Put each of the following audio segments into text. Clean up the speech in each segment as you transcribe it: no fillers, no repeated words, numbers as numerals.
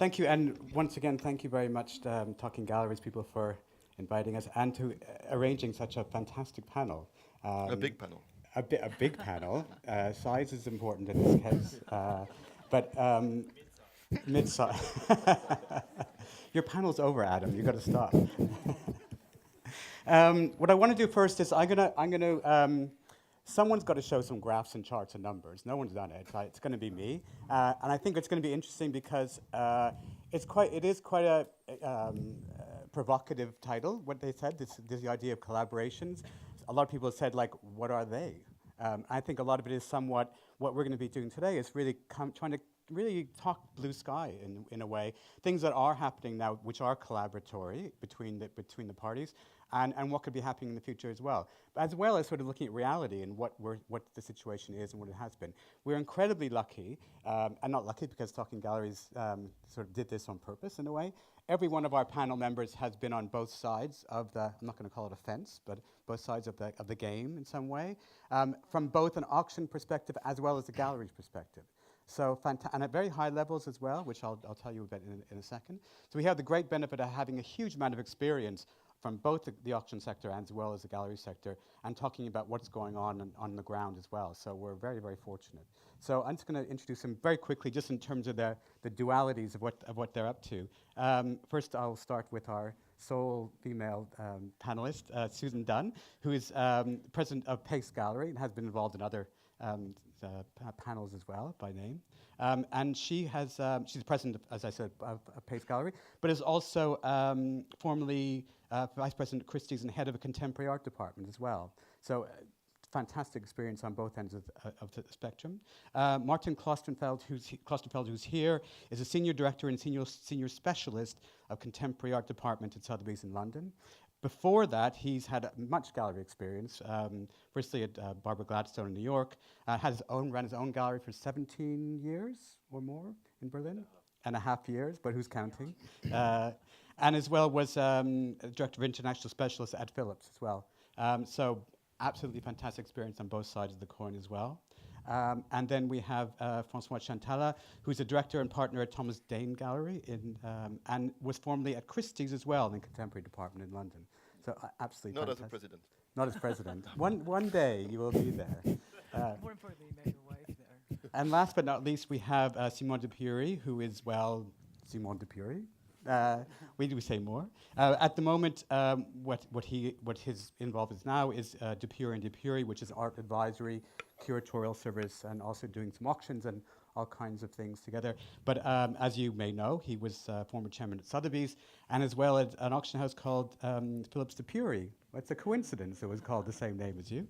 Thank you, and once again, thank you very much, Talking Galleries people, for inviting us and to arranging such a fantastic panel. A Um, big panel. a big panel. Size is important in this case, but mid-size. Your panel's over, Adam. You've got to stop. What I want to do first is someone's got to show some graphs and charts and numbers. No one's done it. It's going to be me, and I think it's going to be interesting because it is quite a provocative title. What they said, this idea of collaborations. A lot of people have said, like, what are they? I think a lot of it is somewhat what we're going to be doing today is really trying to really talk blue sky in a way. Things that are happening now, which are collaboratory between the parties, and what could be happening in the future as well as sort of looking at reality and what the situation is and what it has been. We're incredibly lucky, and not lucky because Talking Galleries sort of did this on purpose in a way. Every one of our panel members has been on both sides of the, I'm not going to call it a fence, but both sides of the game in some way, from both an auction perspective as well as a gallery's perspective. So, and at very high levels as well, which I'll tell you about in a second. So we have the great benefit of having a huge amount of experience from both the auction sector as well as the gallery sector, and talking about what's going on the ground as well. So we're very, very fortunate. So I'm just going to introduce them very quickly, just in terms of the dualities of what they're up to. First, I'll start with our sole female panelist, Susan Dunn, who is president of Pace Gallery and has been involved in other panels as well by name. And she's the president, as I said, of Pace Gallery, but is also formerly vice president of Christie's and head of a contemporary art department as well. So fantastic experience on both ends of the spectrum. Martin Klostenfeld, who's here, is a senior director and senior specialist of contemporary art department at Sotheby's in London. Before that, he's had much gallery experience. Firstly at Barbara Gladstone in New York, ran his own gallery for 17 years or more in Berlin, and a half years, but who's counting? And as well was director of international specialists at Philips as well. So absolutely fantastic experience on both sides of the coin as well. And then we have Francois Chantala, who's a director and partner at Thomas Dane Gallery and was formerly at Christie's as well in the contemporary department in London. So absolutely Not fantastic. as a president. Not as president. one day you will be there. More importantly, you met your wife there. And last but not least, we have Simon Dupuy, who is, well, Simon Dupuy. We do say more. At the moment, what his involvement is now is Dupuy and Dupuy, which is art advisory, curatorial service, and also doing some auctions and all kinds of things together. But as you may know, he was former chairman at Sotheby's, and as well as an auction house called Philips Dupuy. It's a coincidence it was called the same name as you.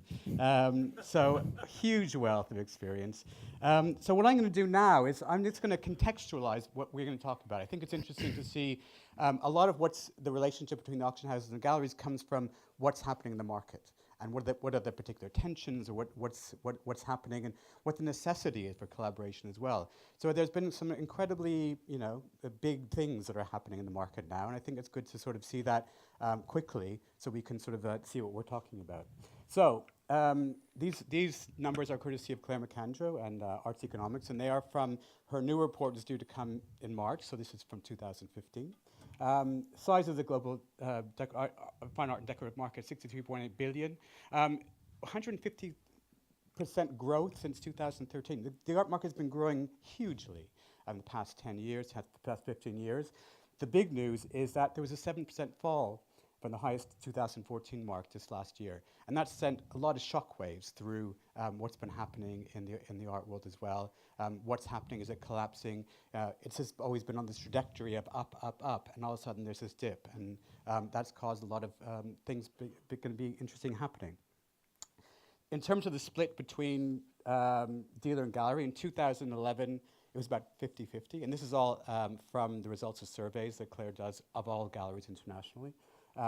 So huge wealth of experience. So what I'm going to do now is I'm just going to contextualize what we're going to talk about. I think it's interesting to see a lot of what's the relationship between the auction houses and galleries comes from what's happening in the market. And what are the particular tensions, or what's happening, and what the necessity is for collaboration as well. So there's been some incredibly, big things that are happening in the market now, and I think it's good to sort of see that quickly, so we can sort of see what we're talking about. So these numbers are courtesy of Claire McAndrew and Arts Economics, and they are from her new report is due to come in March. So this is from 2015. Size of the global fine art and decorative market, 63.8 billion. 150% growth since 2013. The art market has been growing hugely in the past 10 years, the past 15 years. The big news is that there was a 7% fall from the highest 2014 mark just last year. And that sent a lot of shockwaves through what's been happening in the art world as well. What's happening, is it collapsing? It's just always been on this trajectory of up, up, up, and all of a sudden there's this dip. And that's caused a lot of things going to be interesting happening. In terms of the split between dealer and gallery, in 2011, it was about 50-50. And this is all from the results of surveys that Claire does of all galleries internationally.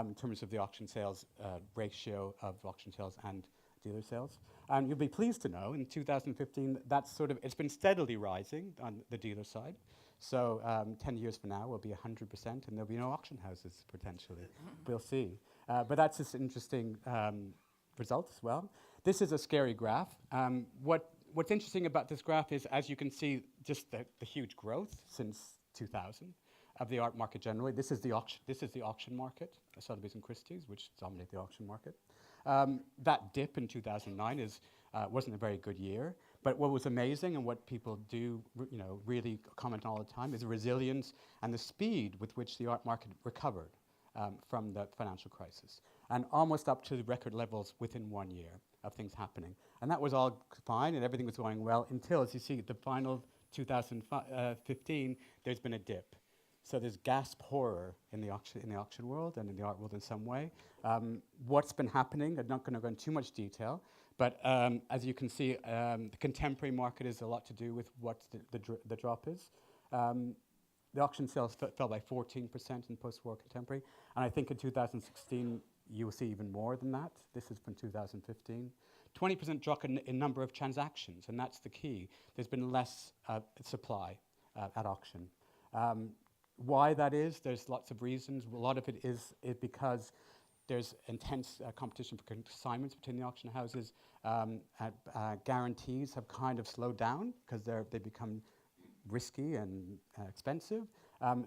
In terms of the auction sales ratio of auction sales and dealer sales. And you'll be pleased to know in 2015, it's been steadily rising on the dealer side. So 10 years from now, we'll be 100%, and there'll be no auction houses, potentially. We'll see. But that's just an interesting result as well. This is a scary graph. What's interesting about this graph is, as you can see, just the huge growth since 2000 of the art market generally. This is the auction market, Sotheby's and Christie's, which dominate the auction market. That dip in 2009 wasn't a very good year, but what was amazing and what people do really comment on all the time is the resilience and the speed with which the art market recovered from the financial crisis, and almost up to the record levels within 1 year of things happening. And that was all fine and everything was going well until, as you see, the final 2015, there's been a dip. So there's gasp horror in the auction world and in the art world in some way. What's been happening, I'm not going to go into too much detail, but as you can see, the contemporary market is a lot to do with what the drop is. The auction sales fell by 14% in post-war contemporary, and I think in 2016 you will see even more than that. This is from 2015. 20% drop in number of transactions, and that's the key. There's been less supply at auction. Why that is, there's lots of reasons. A lot of it is because there's intense competition for consignments between the auction houses. Guarantees have kind of slowed down because they become risky and expensive,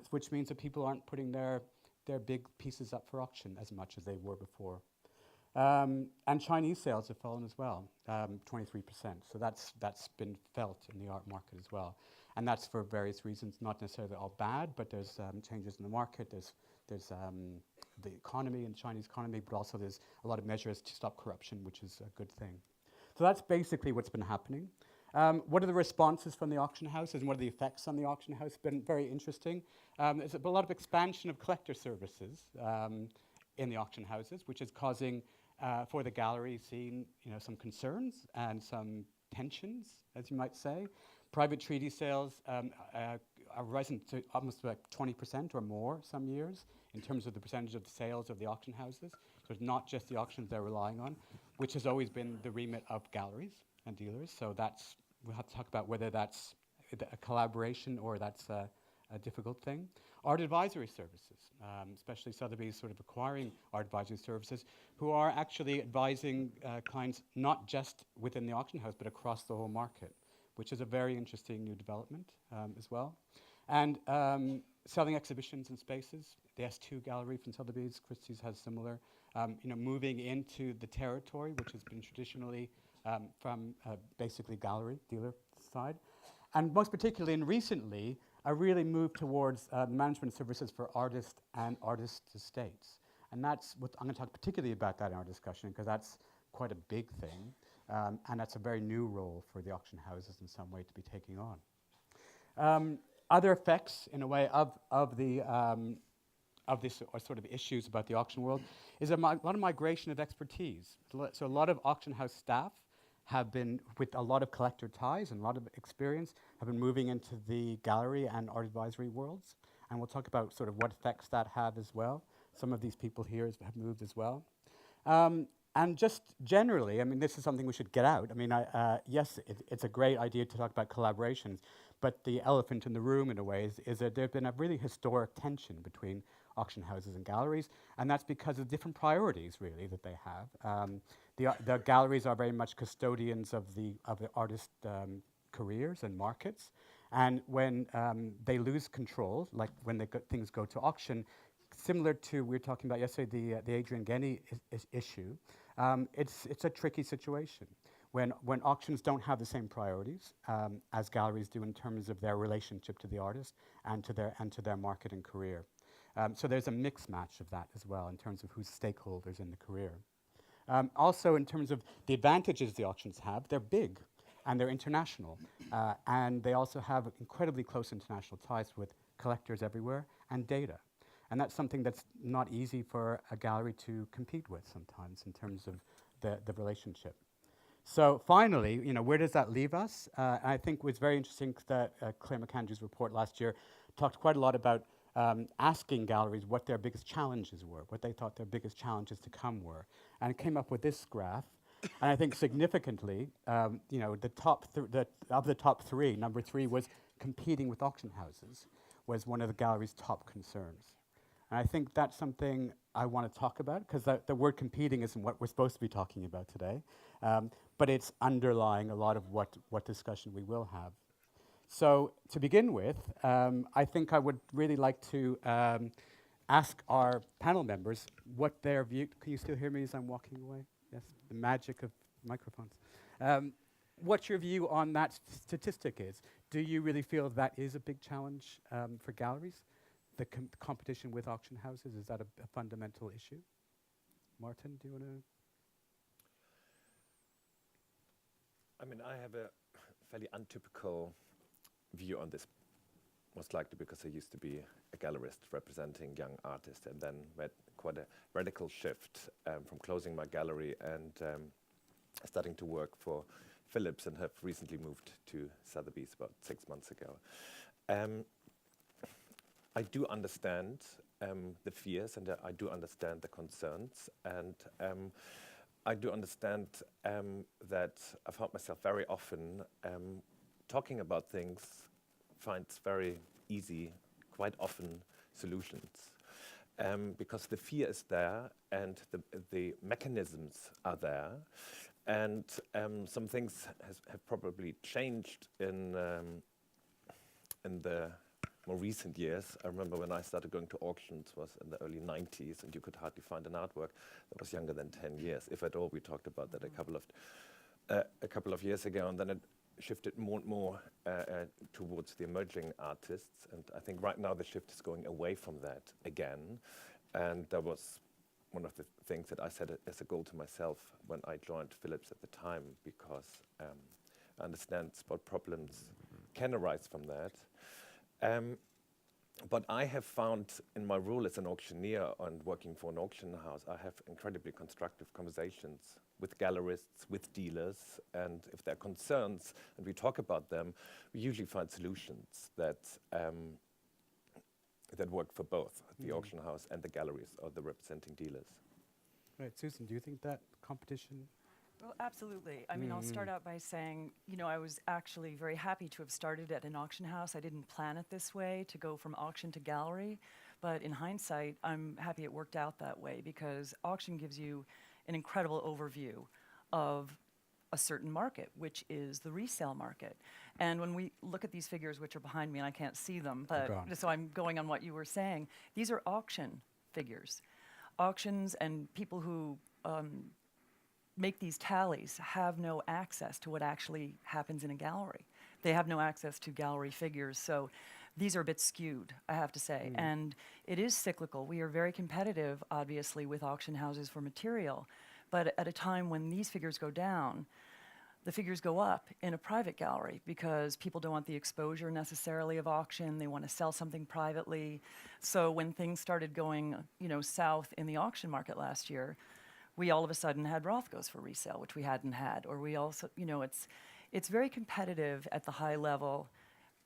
which means that people aren't putting their big pieces up for auction as much as they were before. And Chinese sales have fallen as well, 23%. So that's been felt in the art market as well. And that's for various reasons, not necessarily all bad, but there's changes in the market, there's the economy and the Chinese economy, but also there's a lot of measures to stop corruption, which is a good thing. So that's basically what's been happening. What are the responses from the auction houses and what are the effects on the auction house? It's been very interesting. There's a lot of expansion of collector services in the auction houses, which is causing, for the gallery scene, some concerns and some tensions, as you might say. Private treaty sales are rising to almost like 20% or more some years in terms of the percentage of the sales of the auction houses. So it's not just the auctions they're relying on, which has always been the remit of galleries and dealers. So we'll have to talk about whether that's a collaboration or that's a difficult thing. Art advisory services, especially Sotheby's sort of acquiring art advisory services, who are actually advising clients not just within the auction house, but across the whole market, which is a very interesting new development as well. And selling exhibitions and spaces. The S2 gallery from Sotheby's, Christie's has similar. Moving into the territory, which has been traditionally from basically gallery, dealer side. And most particularly and recently, a really move towards management services for artists and artist estates. And that's what I'm going to talk particularly about that in our discussion, because that's quite a big thing. And that's a very new role for the auction houses in some way to be taking on. Other effects, in a way, of this sort of issues about the auction world is a lot of migration of expertise. So a lot of auction house staff have been, with a lot of collector ties and a lot of experience, have been moving into the gallery and art advisory worlds. And we'll talk about sort of what effects that have as well. Some of these people here have moved as well. And just generally, I mean, this is something we should get out. I mean, yes, it's a great idea to talk about collaborations, but the elephant in the room, in a way, is that there's been a really historic tension between auction houses and galleries, and that's because of different priorities, really, that they have. The galleries are very much custodians of the artist careers and markets, and when they lose control, like when things go to auction, similar to we were talking about yesterday, the Adrian Genny issue, it's a tricky situation when auctions don't have the same priorities as galleries do in terms of their relationship to the artist and to their market and career. So there's a mix match of that as well in terms of who's stakeholders in the career. Also, in terms of the advantages the auctions have, they're big and they're international, and they also have incredibly close international ties with collectors everywhere and data. And that's something that's not easy for a gallery to compete with sometimes in terms of the relationship. So finally, where does that leave us? I think it was very interesting that Claire McAndrew's report last year talked quite a lot about asking galleries what their biggest challenges were, what they thought their biggest challenges to come were. And it came up with this graph. And I think significantly, of the top three, number 3 was competing with auction houses, was one of the gallery's top concerns. And I think that's something I want to talk about, because the word competing isn't what we're supposed to be talking about today, but it's underlying a lot of what discussion we will have. So to begin with, I think I would really like to ask our panel members what their view. Can you still hear me as I'm walking away? Yes, the magic of microphones. What your view on that statistic is? Do you really feel that is a big challenge for galleries? The competition with auction houses, is that a fundamental issue? Martin, do you want to? I mean, I have a fairly untypical view on this, most likely because I used to be a gallerist representing young artists, and then made quite a radical shift from closing my gallery and starting to work for Philips, and have recently moved to Sotheby's about 6 months ago. I do understand the fears, and I do understand the concerns, and I do understand that I found myself very often talking about things, finds very easy, quite often, solutions. Because the fear is there, and the mechanisms are there, and some things have probably changed in the more recent years. I remember when I started going to auctions was in the early 90s, and you could hardly find an artwork that was younger than 10 years, if at all. We talked about that a couple of years ago, and then it shifted more and more towards the emerging artists. And I think right now the shift is going away from that again. And that was one of the things that I set as a goal to myself when I joined Philips at the time, because I understand what problems can arise from that. But I have found in my role as an auctioneer and working for an auction house, I have incredibly constructive conversations with gallerists, with dealers, and if there are concerns and we talk about them, we usually find solutions that that work for both the auction house and the galleries or the representing dealers. Right, Susan, do you think that competition? Well, absolutely. I mean, I'll start out by saying, you know, I was actually very happy to have started at an auction house. I didn't plan it this way, to go from auction to gallery. But in hindsight, I'm happy it worked out that way, because auction gives you an incredible overview of a certain market, which is the resale market. And when we look at these figures, which are behind me, and I can't see them, but so I'm going on what you were saying, these are auction figures. Auctions and people who make these tallies have no access to what actually happens in a gallery. They have no access to gallery figures, so these are a bit skewed, I have to say. And it is cyclical. We are very competitive, obviously, with auction houses for material, but at a time when these figures go down, the figures go up in a private gallery, because people don't want the exposure necessarily of auction. They want to sell something privately. So when things started going, you know, south in the auction market last year, we all of a sudden had Rothkos for resale, which we hadn't had. Or we also, you know, it's very competitive at the high level,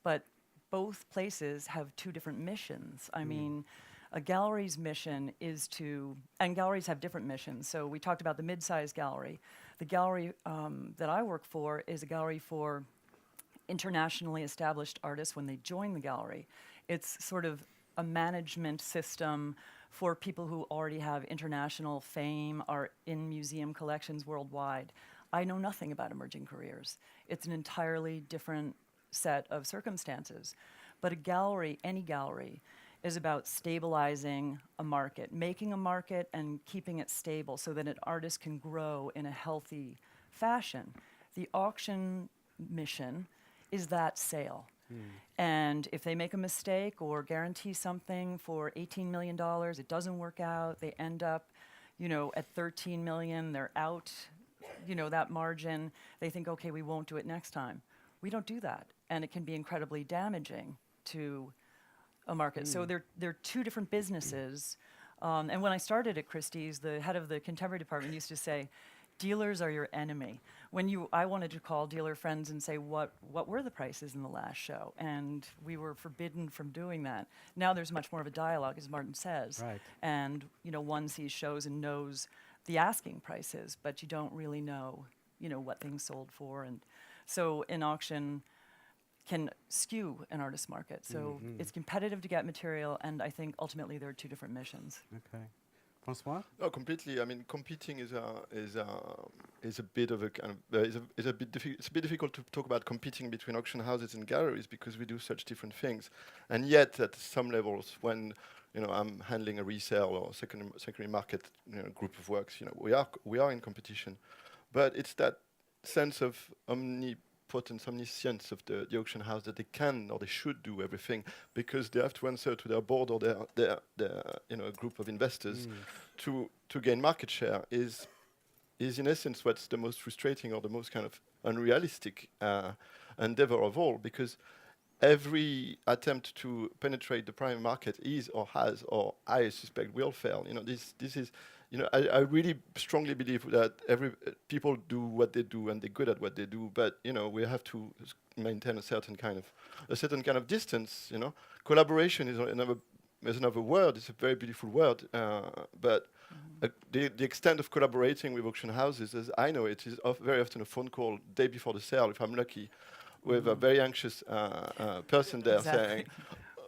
but both places have two different missions. I mean, a gallery's mission is to, and galleries have different missions. So we talked about the mid-sized gallery. The gallery that I work for is a gallery for internationally established artists when they join the gallery. It's sort of a management system for people who already have international fame, are in museum collections worldwide. I know nothing about emerging careers. It's an entirely different set of circumstances. But a gallery, any gallery, is about stabilizing a market, making a market and keeping it stable so that an artist can grow in a healthy fashion. The auction mission is that sale. And if they make a mistake or guarantee something for $18 million, it doesn't work out, they end up, you know, at 13 million, they're out, you know, that margin, they think, okay, we won't do it next time. We don't do that, and it can be incredibly damaging to a market. So they're two different businesses. And when I started at Christie's, the head of the contemporary department used to say, dealers are your enemy. I wanted to call dealer friends and say, what were the prices in the last show? And we were forbidden from doing that. Now there's much more of a dialogue, as Martin says. Right. And, you know, one sees shows and knows the asking prices, but you don't really know, you know, what things sold for. And so an auction can skew an artist market. So it's competitive to get material, and I think ultimately there are two different missions. Okay. François? No, completely. I mean, competing is a bit of a kind of is a bit it's a bit difficult to talk about competing between auction houses and galleries because we do such different things, and yet at some levels, when I'm handling a resale or secondary market group of works, we are in competition, but it's that sense of omniscience of the auction house that they can or they should do everything because they have to answer to their board or their group of investors to gain market share is in essence what's the most frustrating or the most kind of unrealistic endeavor of all, because every attempt to penetrate the prime market is or has, or I suspect will fail. This is, I really strongly believe that people do what they do and they're good at what they do, but we have to maintain a certain kind of distance. Collaboration is another word. It's a very beautiful word, but the extent of collaborating with auction houses, as I know it, is very often a phone call day before the sale, if I'm lucky, with a very anxious person there saying,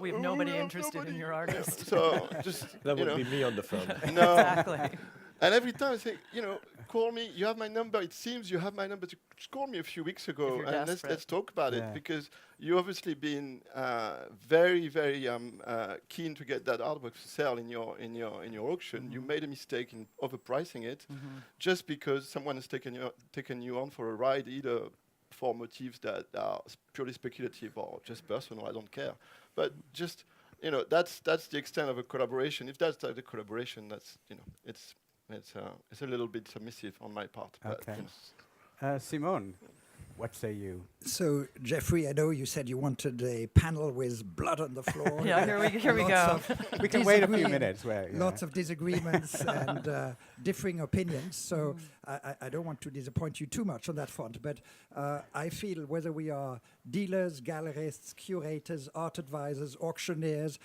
we have nobody interested in your artist. So just That would be me on the phone. no. Exactly. And every time I say, call me. You have my number. It seems you have my number. Just call me a few weeks ago, you're and desperate. let's talk about Yeah. it, because you obviously been very, very keen to get that artwork to sell in your auction. You made a mistake in overpricing it, just because someone has taken you on for a ride, either for motives that are purely speculative or just personal. I don't care, but just that's the extent of a collaboration. If that's the collaboration, that's it's a little bit submissive on my part. Okay. Simone, what say you? So, Jeffrey, I know you said you wanted a panel with blood on the floor. Yeah, here we Lots go. of We can wait a few disagreement- minutes. Lots of disagreements and differing opinions. So I don't want to disappoint you too much on that front. But I feel whether we are dealers, gallerists, curators, art advisors, auctioneers,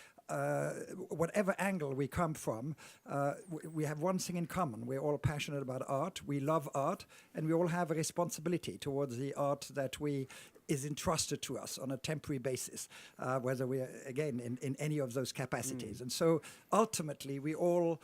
whatever angle we come from, we have one thing in common. We're all passionate about art. We love art, and we all have a responsibility towards the art that is entrusted to us on a temporary basis, whether we are, again, in any of those capacities. And so ultimately, we all,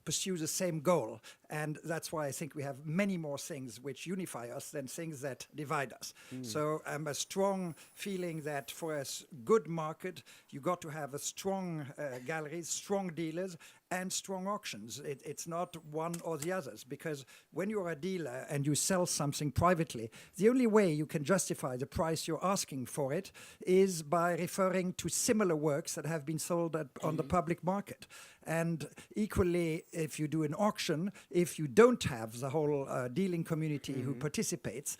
pursue the same goal. And that's why I think we have many more things which unify us than things that divide us. So I'm a strong feeling that for a good market, you got to have a strong galleries, strong dealers, and strong auctions. It's not one or the others, because when you're a dealer and you sell something privately, the only way you can justify the price you're asking for it is by referring to similar works that have been sold on the public market. And equally, if you do an auction, if you don't have the whole dealing community who participates,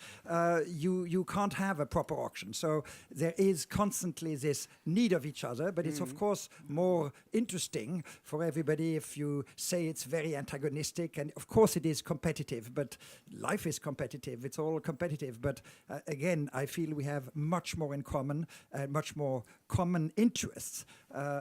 you can't have a proper auction. So there is constantly this need of each other, but it's of course more interesting for everybody if you say it's very antagonistic. And of course it is competitive, but life is competitive. It's all competitive. But again, I feel we have much more in common, much more common interests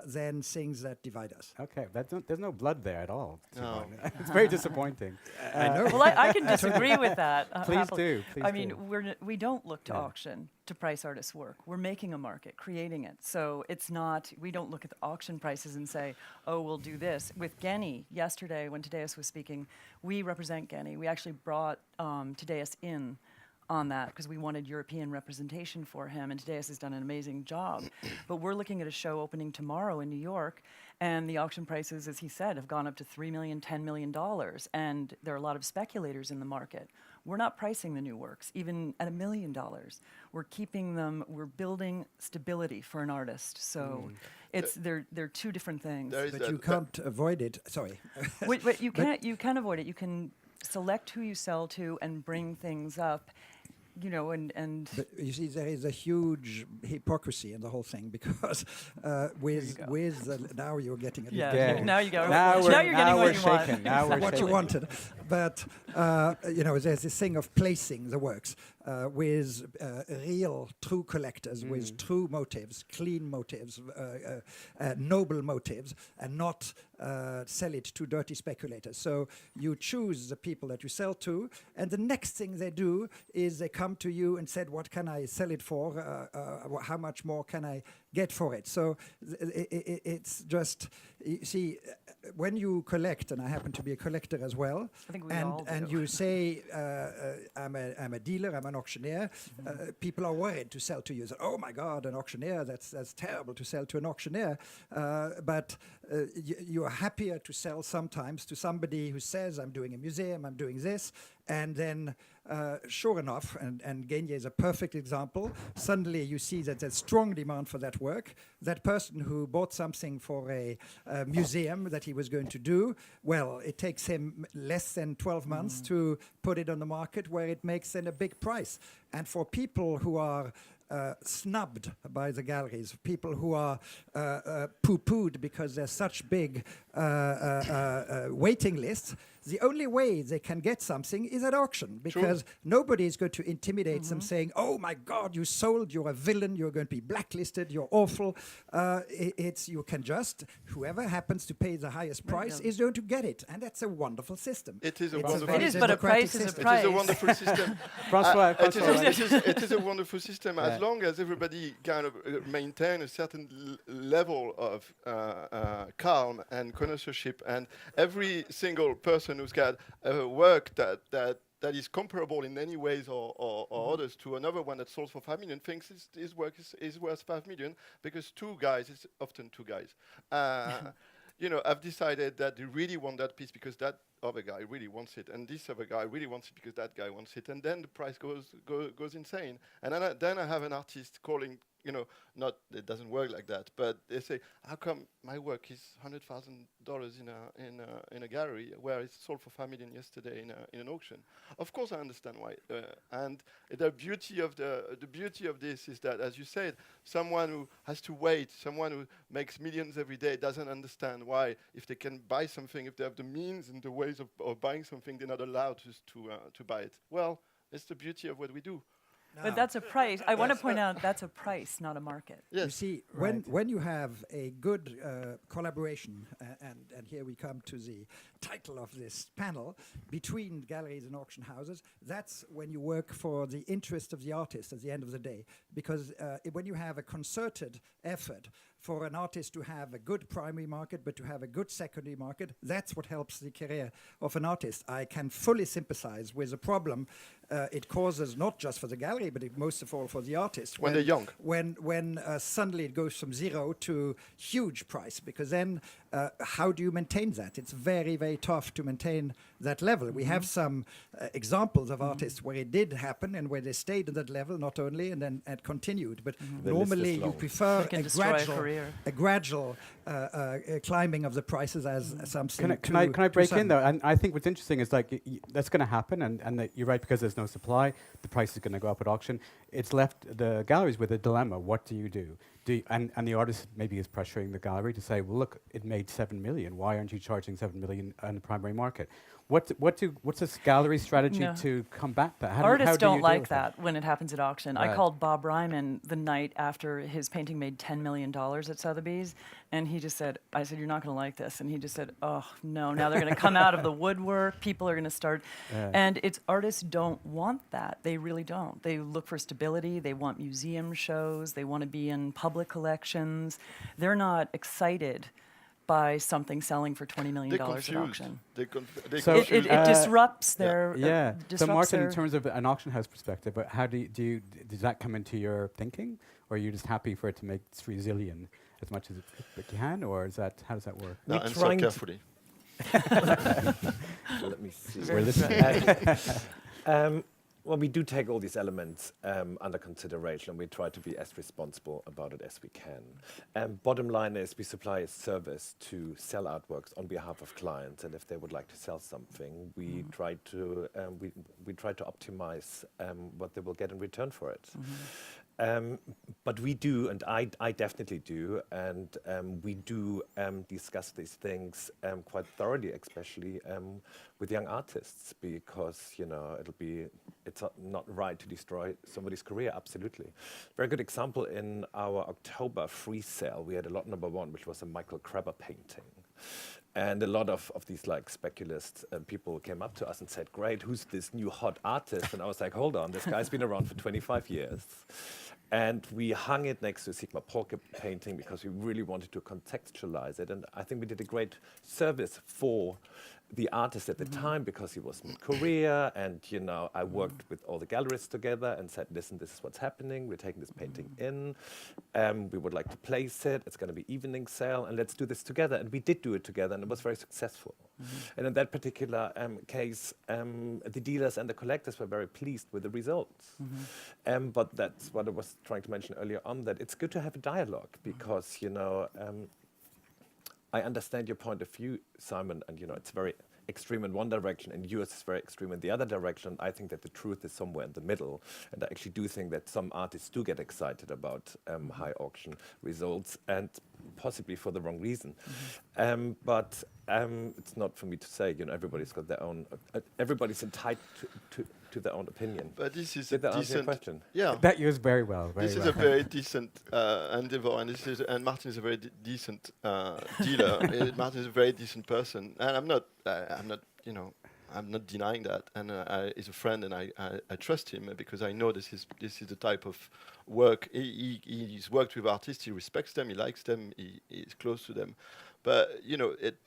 than things that divide us. Okay, there's no blood there at all. No. Simone. It's very disappointing. I know. Well, I can disagree with that. Please happily. do. Please I mean, do. we don't look to Yeah. auction to price artists' work. We're making a market, creating it. So it's not, we don't look at the auction prices and say, oh, we'll do this. With Genny, yesterday when Tadeus was speaking, we represent Genny. We actually brought Tadeus in on that because we wanted European representation for him, and Tadeus has done an amazing job. But we're looking at a show opening tomorrow in New York, and the auction prices, as he said, have gone up to $3 million, $10 million, and there are a lot of speculators in the market. We're not pricing the new works, even at $1 million. We're keeping them, we're building stability for an artist. So they're two different things. There is But that- you can't avoid it. Sorry. Wait, you can avoid it. You can select who you sell to and bring things up, and But you see, there is a huge hypocrisy in the whole thing because now you're getting it. yeah. Yeah. Now you go. Now you're getting what you want. shaken. Now we're What you shaken. wanted, but there's this thing of placing the works with real, true collectors, with true motives, clean motives, noble motives, and not sell it to dirty speculators. So you choose the people that you sell to, and the next thing they do is they come to you and said, "What can I sell it for? How much more can I get for it. So it's just, you see, when you collect, and I happen to be a collector as well, I think we all and do. you say, I'm a dealer, I'm an auctioneer, people are worried to sell to you. So, oh my God, an auctioneer, that's terrible to sell to an auctioneer. But you are happier to sell sometimes to somebody who says, I'm doing a museum, I'm doing this, and then sure enough, and Gainier is a perfect example, suddenly you see that there's strong demand for that work. That person who bought something for a museum that he was going to do, well, it takes him less than 12 months to put it on the market where it makes then a big price. And for people who are snubbed by the galleries, people who are poo-pooed because there's such big waiting lists, the only way they can get something is at auction, because nobody is going to intimidate them saying, oh my God, you sold, you're a villain, you're going to be blacklisted, you're awful. It's you can just, whoever happens to pay the highest price is going to get it. And that's a wonderful system. It is a It's wonderful It is, very but a democratic price is a system. It is price. a wonderful system. Francois, It is a wonderful system as long as everybody kind of maintain a certain level of calm and connoisseurship, and every single person who's got work that is comparable in any ways or others to another one that sold for 5 million thinks his work is worth 5 million, because two guys is often two guys. I've decided that they really want that piece because that other guy really wants it, and this other guy really wants it because that guy wants it, and then the price goes insane. And then I have an artist calling, not, it doesn't work like that, but they say, how come my work is $100,000 in a gallery where it's sold for 5 million yesterday in an auction? Of course I understand why, and the beauty of this is that, as you said, someone who has to wait, someone who makes millions every day doesn't understand why, if they can buy something, if they have the means and the ways of buying something, they're not allowed to buy it. Well, it's the beauty of what we do. But that's a price. I want to point out that's a price, not a market. Yes. You see, when you have a good collaboration, and here we come to the title of this panel, between galleries and auction houses, that's when you work for the interest of the artist at the end of the day. Because when you have a concerted effort for an artist to have a good primary market, but to have a good secondary market, that's what helps the career of an artist. I can fully sympathize with the problem it causes, not just for the gallery, but most of all for the artist. When they're young. When suddenly it goes from zero to huge price, because then how do you maintain that? It's very, very tough to maintain that level. We have some examples of artists where it did happen and where they stayed at that level, not only, and then it continued. But The list is normally you long. prefer It can a destroy a career. gradual climbing of the prices as something Can I break in sudden. though? And I think what's interesting is that's going to happen, and that you're right, because there's no supply, the price is going to go up at auction. It's left the galleries with a dilemma. What do you do? And the artist maybe is pressuring the gallery to say, well, look, it made 7 million. Why aren't you charging 7 million on the primary market? What's this gallery strategy No. to combat that? How Artists do you don't deal like with that when it happens at auction. I Right. called Bob Ryman the night after his painting made $10 million at Sotheby's, and he just said, I said, you're not going to like this. And he just said, oh, no, now they're going to come out of the woodwork. People are going to start. Yeah. And artists don't want that. They really don't. They look for stability. They want museum shows. They want to be in public collections. They're not excited by something selling for $20 million They're at confused. auction. They're So- confused. It disrupts their... Yeah. So disrupts Martin, in their- terms of an auction house perspective, but how does that come into your thinking, or are you just happy for it to make 3 zillion as much as it can, or how does that work? No, We're answer trying to- carefully. Let me see. Very We're listening. Well, we do take all these elements under consideration, and we try to be as responsible about it as we can. Bottom line is we supply a service to sell artworks on behalf of clients, and if they would like to sell something, we try to optimize what they will get in return for it. But we do, and I definitely do, and we do discuss these things quite thoroughly, especially with young artists, because it's not right to destroy somebody's career. Absolutely, very good example in our October free sale. We had a lot number 1, which was a Michael Kreber painting. And a lot of these speculists people came up to us and said, great, who's this new hot artist? And I was like, hold on, this guy's been around for 25 years. And we hung it next to a Sigmar Polke painting because we really wanted to contextualize it. And I think we did a great service for the artist at the time because he was in Korea, and I worked with all the gallerists together and said, listen, this is what's happening. We're taking this painting in. We would like to place it. It's going to be evening sale, and let's do this together. And we did do it together, and it was very successful. And in that particular case, the dealers and the collectors were very pleased with the results. But that's what I was trying to mention earlier on, that it's good to have a dialogue because, I understand your point of view, Simon, and it's very extreme in one direction, and yours is very extreme in the other direction. I think that the truth is somewhere in the middle, and I actually do think that some artists do get excited about high auction results, and possibly for the wrong reason. But it's not for me to say. Everybody's got their own. Everybody's entitled to their own opinion. But this is Did a that answer your decent question? Yeah. That used very well. Very This is well. a very decent endeavor, and Martin is a very decent dealer. Martin is a very decent person, and I'm not denying that. And he's a friend, and I trust him because I know this is the type of work he's worked with artists. He respects them, he likes them, he is close to them. But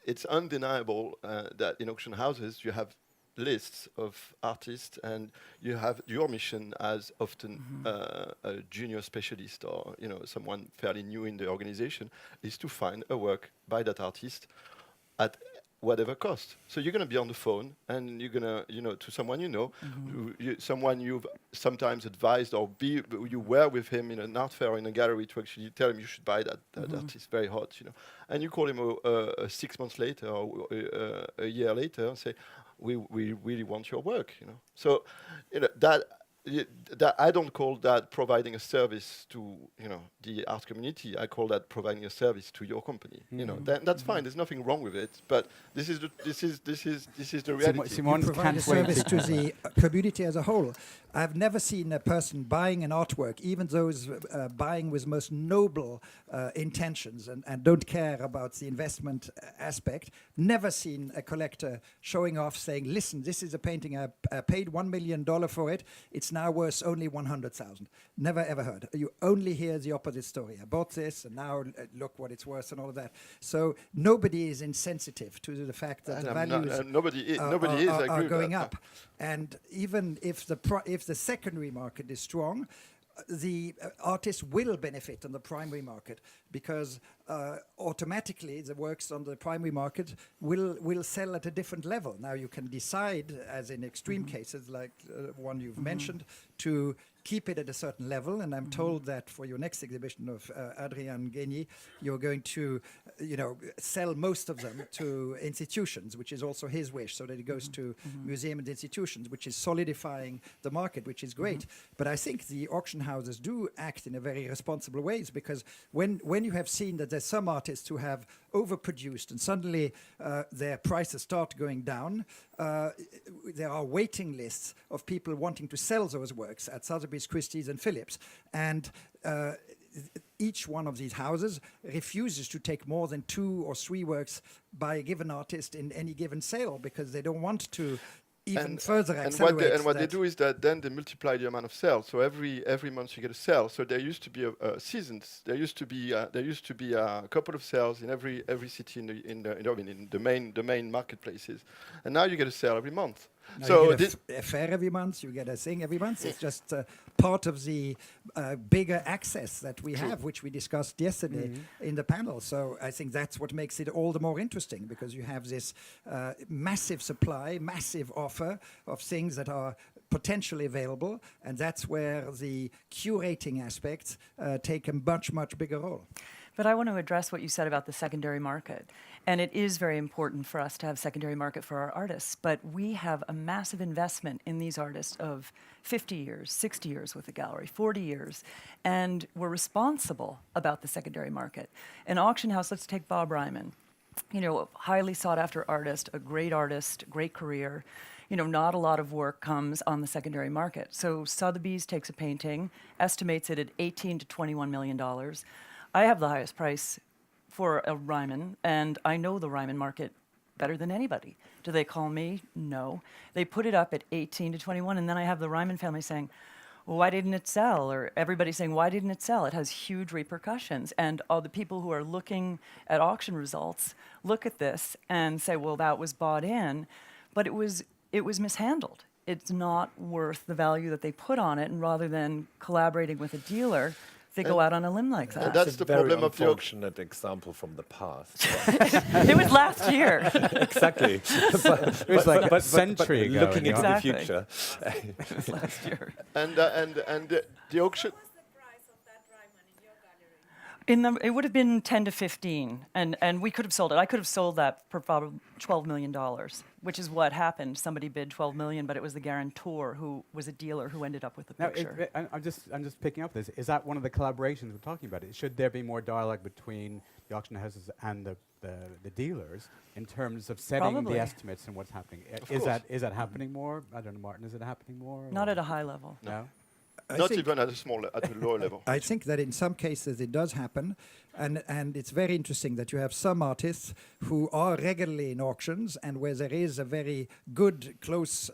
it's undeniable that in auction houses you have lists of artists, and you have your mission as often a junior specialist or someone fairly new in the organization is to find a work by that artist at whatever cost. So you're going to be on the phone, and you're going to to someone someone you've sometimes advised, or you were with him in an art fair or in a gallery to actually tell him you should buy that artist, very hot, and you call him 6 months later or a year later and say, we really want your work, So, that I don't call that providing a service to the art community. I call that providing a service to your company. That's fine. There's nothing wrong with it. But this is the reality. Simon You provide a can't wait service to to the community as a whole. I've never seen a person buying an artwork, even those buying with most noble intentions and don't care about the investment aspect. Never seen a collector showing off saying, listen, this is a painting, I paid $1 million for it. It's now worth only 100,000. Never ever heard. You only hear the opposite story. I bought this and now look what it's worth and all of that. So nobody is insensitive to the fact that And the I'm not- values nobody is. I agree are with going that. up. And even if the secondary market is strong, the artist will benefit on the primary market because automatically the works on the primary market will sell at a different level. Now you can decide, as in extreme cases like one you've mentioned, to keep it at a certain level. And I'm told that for your next exhibition of Adrien Guény, you're going to, sell most of them to institutions, which is also his wish, so that it goes to museums and institutions, which is solidifying the market, which is great. But I think the auction houses do act in a very responsible ways, because when you have seen that there's some artists who have overproduced and suddenly their prices start going down, there are waiting lists of people wanting to sell those works at Sotheby's, Christie's and Phillips, and each one of these houses refuses to take more than 2 or 3 works by a given artist in any given sale, because they don't want to even further accelerate. And what they do is that then they multiply the amount of sales. So every month you get a sale. So there used to be seasons. There used to be a couple of sales in every city in the main marketplaces, and now you get a sale every month. Now So you get a fair every month, you get a thing every month. It's just part of the bigger access that we have, which we discussed yesterday in the panel. So I think that's what makes it all the more interesting, because you have this massive supply, massive offer of things that are potentially available, and that's where the curating aspects take a much, much bigger role. But I want to address what you said about the secondary market. And it is very important for us to have secondary market for our artists. But we have a massive investment in these artists of 50 years, 60 years with the gallery, 40 years. And we're responsible about the secondary market. An auction house, let's take Bob Ryman. A highly sought after artist, great career. Not a lot of work comes on the secondary market. So Sotheby's takes a painting, estimates it at $18 to $21 million. I have the highest price for a Ryman, and I know the Ryman market better than anybody. Do they call me? No. They put it up at 18 to 21, and then I have the Ryman family saying, well, why didn't it sell? Or everybody's saying, why didn't it sell? It has huge repercussions. And all the people who are looking at auction results look at this and say, well, that was bought in, but it was mishandled. It's not worth the value that they put on it, and rather than collaborating with a dealer, they go out on a limb like that. that's It's a the very problem of the auction. unfortunate example from the past. It was last year. Exactly. It was like a century ago. Looking you know? into Exactly. the future. It was last year. And the auction. What was the price of that diamond in your gallery? It would have been 10 to 15, and we could have sold it. I could have sold that for probably $12 million, which is what happened. Somebody bid 12 million, but it was the guarantor who was a dealer who ended up with the Now, picture. I'm just picking up this. Is that one of the collaborations we're talking about? Should there be more dialogue between the auction houses and the dealers in terms of setting Probably. the estimates and what's happening? Is that happening more? I don't know, Martin. Is it happening more? Not or- at a high level. No. Not even at a lower level. I think that in some cases it does happen, and it's very interesting that you have some artists who are regularly in auctions and where there is a very good, close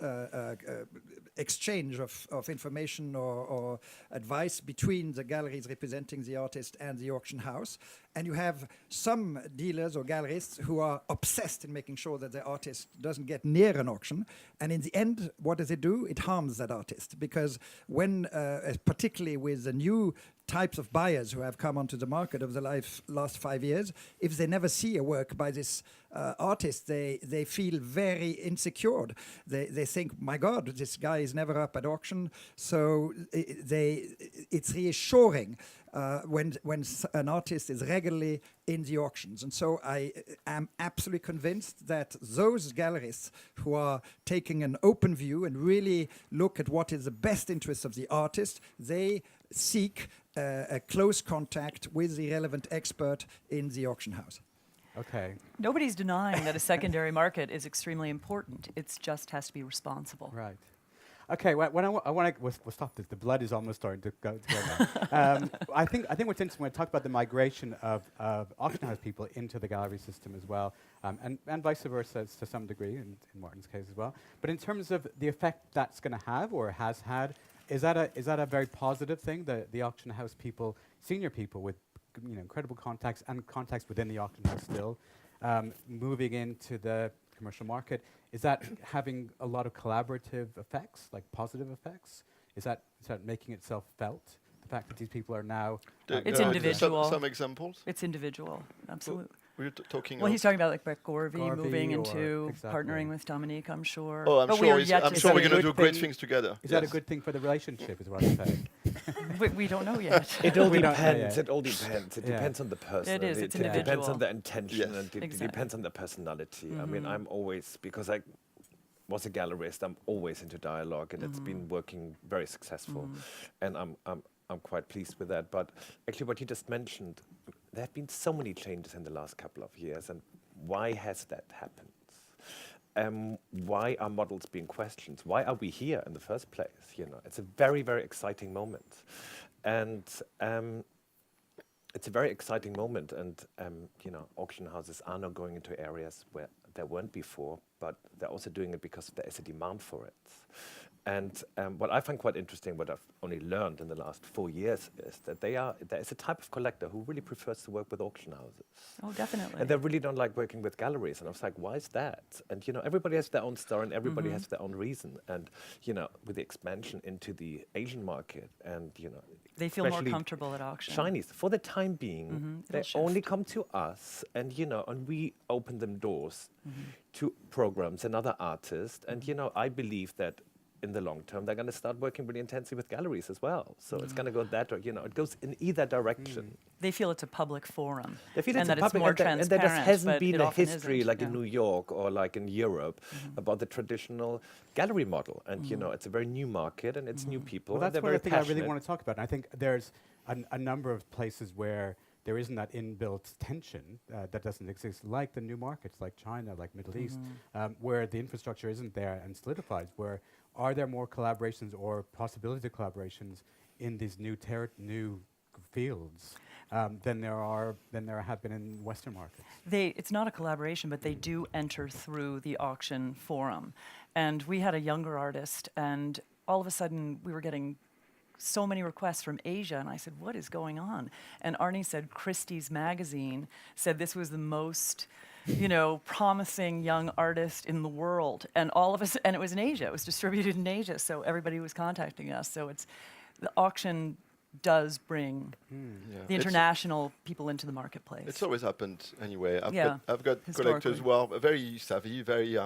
exchange of information or advice between the galleries representing the artist and the auction house. And you have some dealers or gallerists who are obsessed in making sure that the artist doesn't get near an auction. And in the end, what does it do? It harms that artist, because when, particularly with the new types of buyers who have come onto the market over the last 5 years, if they never see a work by this artist, they feel very insecure. They think, my God, this guy is never up at auction. So it's reassuring when an artist is regularly in the auctions. And so I am absolutely convinced that those gallerists who are taking an open view and really look at what is the best interest of the artist, they seek a close contact with the relevant expert in the auction house. Okay. Nobody's denying that a secondary market is extremely important. It just has to be responsible. Right. Okay. When I want to, we'll stop this. The blood is almost starting to go now. I think what's interesting when I talk about the migration of auction house people into the gallery system as well, and vice versa to some degree in Martin's case as well. But in terms of the effect that's going to have or has had, is that a very positive thing? The auction house people, senior people with incredible contacts and contacts within the auction house still, moving into the commercial market. Is that having a lot of collaborative effects, like positive effects? Is that making itself felt? The fact that these people are now... It's individual. Some examples. It's individual, absolutely. We're talking. Well, he's talking about like Brett Gorvey Garvey moving or into exactly. partnering with Dominique, I'm sure. Oh, I'm But we sure. are yet I'm to sure we're see. going to Good do great thing- things together. Is that a Yes. good thing for the relationship, is what I'm saying? We don't know yet. It all We don't know depends. yet. It all depends. It Yeah. depends on the person. It is, it's It depends individual. on the intention, Yes. and it Exactly. depends on the personality. I mean, I'm always, because I was a gallerist, I'm always into dialogue, and it's been working very successful, and I'm quite pleased with that. But actually, what you just mentioned, there have been so many changes in the last couple of years, and why has that happened? Why are models being questioned? Why are we here in the first place? It's a very, very exciting moment, and it's a very exciting moment. And auction houses are now going into areas where there weren't before, but they're also doing it because there is a demand for it. And what I find quite interesting, what I've only learned in the last 4 years, is that there is a type of collector who really prefers to work with auction houses. Oh, definitely. And they really don't like working with galleries. And I was like, why is that? And, everybody has their own story and everybody has their own reason. And, with the expansion into the Asian market and, They feel more especially comfortable at auction. Chinese, for the time being, they It'll only shift. come to us and, and we open them doors to programs and other artists. And, I believe that in the long term, they're going to start working really intensely with galleries as well. So it's going to go that, it goes in either direction. They feel it's a public forum. They feel and it's that a public, it's more and there transparent. just hasn't but been it a often history isn't, like yeah. in New York or like in Europe about the traditional gallery model. And, it's a very new market and it's new people. Well, and that's they're one very of the things I really passionate. want to talk about. And I think there's a number of places where there isn't that inbuilt tension that doesn't exist, like the new markets, like China, like Middle East, where the infrastructure isn't there and solidifies. Where are there more collaborations or possibility of collaborations in these new fields than there have been in Western markets? It's not a collaboration, but they do enter through the auction forum. And we had a younger artist, and all of a sudden we were getting so many requests from Asia. And I said, what is going on? And Arnie said Christie's magazine said this was the most, promising young artist in the world. And all of us, and it was in Asia. It was distributed in Asia. So everybody was contacting us. So the auction does bring the international people into the marketplace. It's always happened anyway. I've Yeah, got collectors who are very savvy, very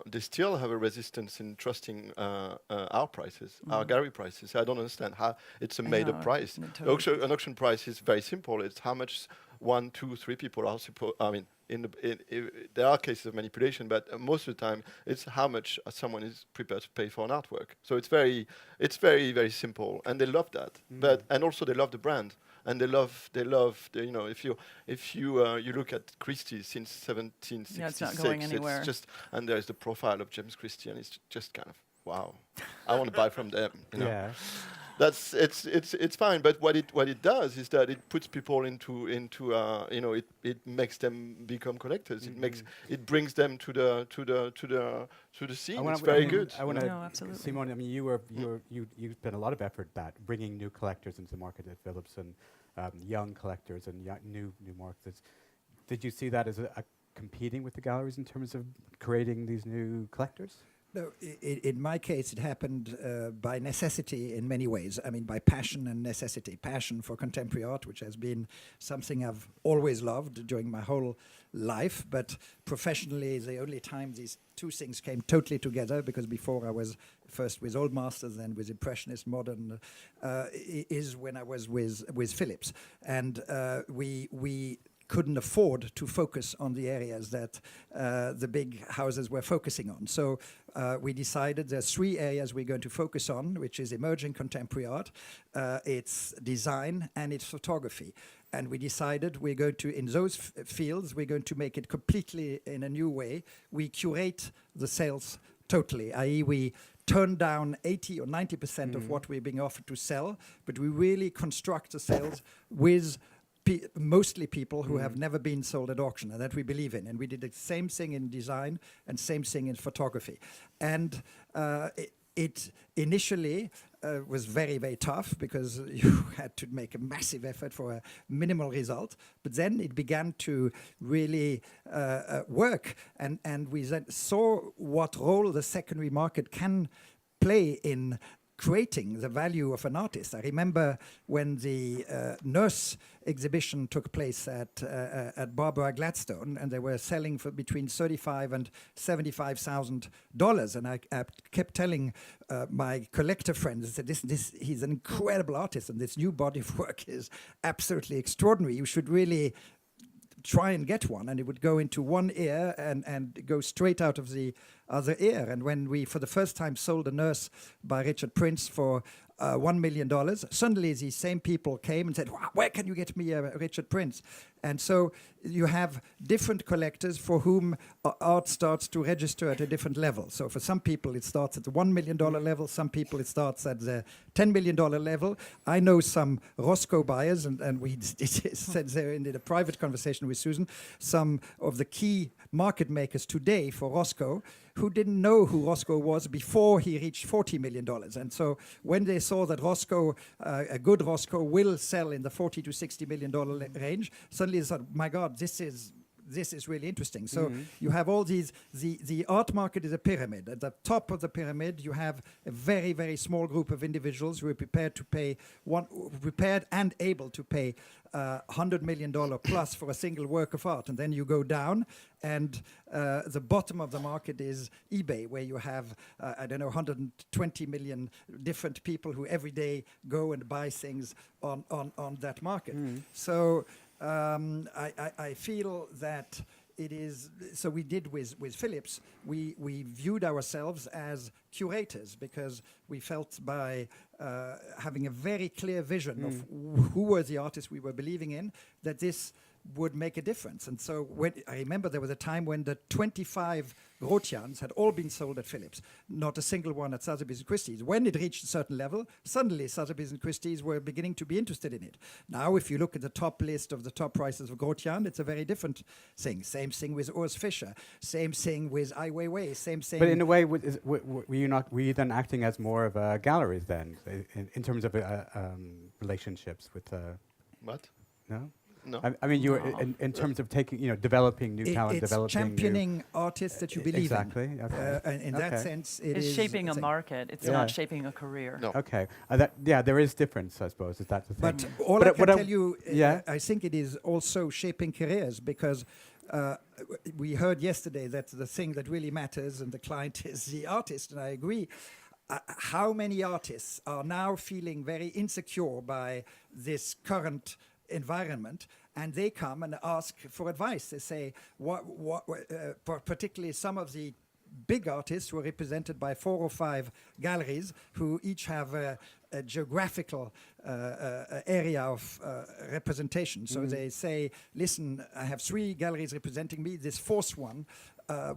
they still have a resistance in trusting our prices, our gallery prices. I don't understand how it's a made-up know, price. no, totally. An auction price is very simple. It's how much 1, 2, 3 people are supposed. I mean, there are cases of manipulation, but most of the time it's how much someone is prepared to pay for an artwork. So it's very, very simple, and they love that. And also they love the brand, and they love if you look at Christie since 1766, Yeah, it's not going anywhere. it's just, and there's the profile of James Christie, and it's just kind of wow, I want to buy from them. Yeah. That's it's fine, but what it does is that it puts people into it makes them become collectors. It brings them to the scene. It's very good. I want No, to, absolutely. Simone. I mean, you spent a lot of effort at bringing new collectors into the market at Philips, and young collectors and new markets. Did you see that as a competing with the galleries in terms of creating these new collectors? No, in my case, it happened by necessity in many ways. I mean, by passion and necessity. Passion for contemporary art, which has been something I've always loved during my whole life. But professionally, the only time these two things came totally together, because before I was first with Old Masters, then with Impressionist Modern, is when I was with Philips. And we couldn't afford to focus on the areas that the big houses were focusing on. So we decided there's 3 areas we're going to focus on, which is emerging contemporary art, it's design, and it's photography. And we decided we're going to, in those fields, we're going to make it completely in a new way. We curate the sales totally, i.e. we turn down 80 or 90% of what we're being offered to sell, but we really construct the sales with mostly people who have never been sold at auction, and that we believe in. And we did the same thing in design and same thing in photography. And it initially was very, very tough, because you had to make a massive effort for a minimal result. But then it began to really work. And we then saw what role the secondary market can play in creating the value of an artist. I remember when the Nurse exhibition took place at Barbara Gladstone, and they were selling for between $35,000 and $75,000. And I kept telling my collector friends that he's an incredible artist, and this new body of work is absolutely extraordinary. You should really try and get one. And it would go into one ear and go straight out of the other ear. And when we, for the first time, sold A Nurse by Richard Prince for $1 million, suddenly these same people came and said, where can you get me a Richard Prince? And so you have different collectors for whom art starts to register at a different level. So for some people it starts at the $1 million level, some people it starts at the $10 million level. I know some Roscoe buyers, and we said there in the private conversation with Susan, some of the key market makers today for Roscoe who didn't know who Roscoe was before he reached $40 million. And so when they saw that Roscoe, a good Roscoe, will sell in the $40 to $60 million range, suddenly they thought, my God, this is really interesting. So you have all these, the art market is a pyramid. At the top of the pyramid, you have a very, very small group of individuals who are prepared to pay, prepared and able to pay $100 million plus for a single work of art. And then you go down, and the bottom of the market is eBay, where you have, 120 million different people who every day go and buy things on that market. So I feel that it is, so we did with Philips, we viewed ourselves as curators, because we felt by having a very clear vision of who were the artists we were believing in, that this would make a difference. And so I remember there was a time when the 25 Rothschilds had all been sold at Philips, not a single one at Sotheby's and Christie's. When it reached a certain level, suddenly Sotheby's and Christie's were beginning to be interested in it. Now, if you look at the top list of the top prices of Rothschild, it's a very different thing. Same thing with Urs Fischer. Same thing with Ai Weiwei. Same thing. But in a way, were you then acting as more of a galleries then, in terms of relationships with? What? No. No. I mean, you were in terms of taking, developing new talent, It's developing championing artists that you believe exactly. in. Okay. And in that sense, it It's is shaping a thing. market. It's Yeah. not shaping a career. No. Okay. There is difference, I suppose. Is that the thing? But all I can tell you, yeah. I think it is also shaping careers because we heard yesterday that the thing that really matters and the client is the artist, and I agree. How many artists are now feeling very insecure by this current environment, and they come and ask for advice. They say, particularly some of the big artists who are represented by 4 or 5 galleries who each have a geographical area of representation. So they say, listen, I have 3 galleries representing me. This 4th one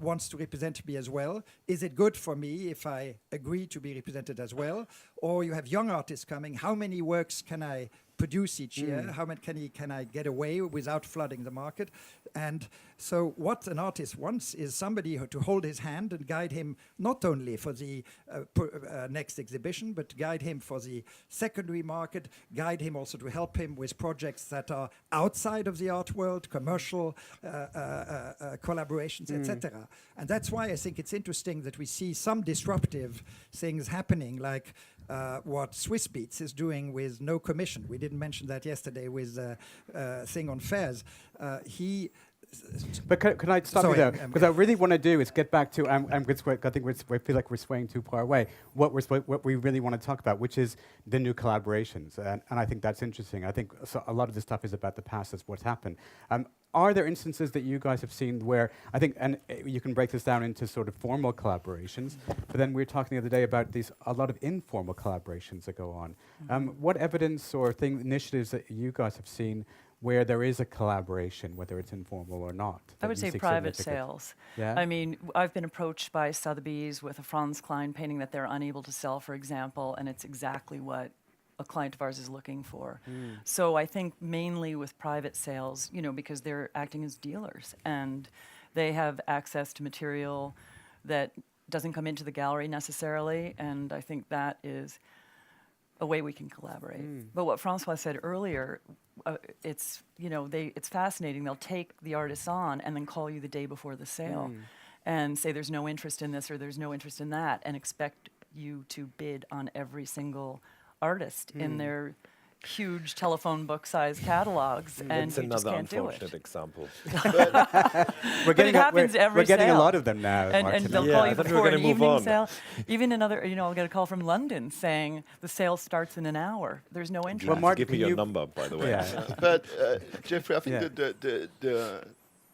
wants to represent me as well. Is it good for me if I agree to be represented as well? Or you have young artists coming. How many works can I produce each year? How many can I get away without flooding the market? And so what an artist wants is somebody to hold his hand and guide him not only for the next exhibition, but guide him for the secondary market, guide him also to help him with projects that are outside of the art world, commercial collaborations, etc. And that's why I think it's interesting that we see some disruptive things happening, like what Swiss Beats is doing with no commission. We didn't mention that yesterday with the thing on fairs. But can I stop you there? Because I really want to do is get back to. I think we feel like we're swaying too far away. What we really want to talk about, which is the new collaborations, and I think that's interesting. I think a lot of this stuff is about the past. That's what's happened. Are there instances that you guys have seen where I think, and you can break this down into sort of formal collaborations, but then we were talking the other day about a lot of informal collaborations that go on. What evidence or initiatives that you guys have seen where there is a collaboration, whether it's informal or not? I would say private sales. Yeah? I mean, I've been approached by Sotheby's with a Franz Klein painting that they're unable to sell, for example, and it's exactly what a client of ours is looking for. So I think mainly with private sales, because they're acting as dealers and they have access to material that doesn't come into the gallery necessarily, and I think that is a way we can collaborate. But what Francois said earlier, it's fascinating. They'll take the artists on and then call you the day before the sale and say there's no interest in this or there's no interest in that, and expect you to bid on every single artist in their huge telephone book size catalogs, and It's you just another can't do unfortunate it. example. But it happens every We're getting a sale. lot of them now, And Martin. they'll Yeah, call I you thought we were before gonna an move evening on. sale. Even another, I'll get a call from London saying the sale starts in an hour. There's no interest. Well, Martin, Give me can your you- number, by the way. Yeah. But Jeffrey, I think Yeah.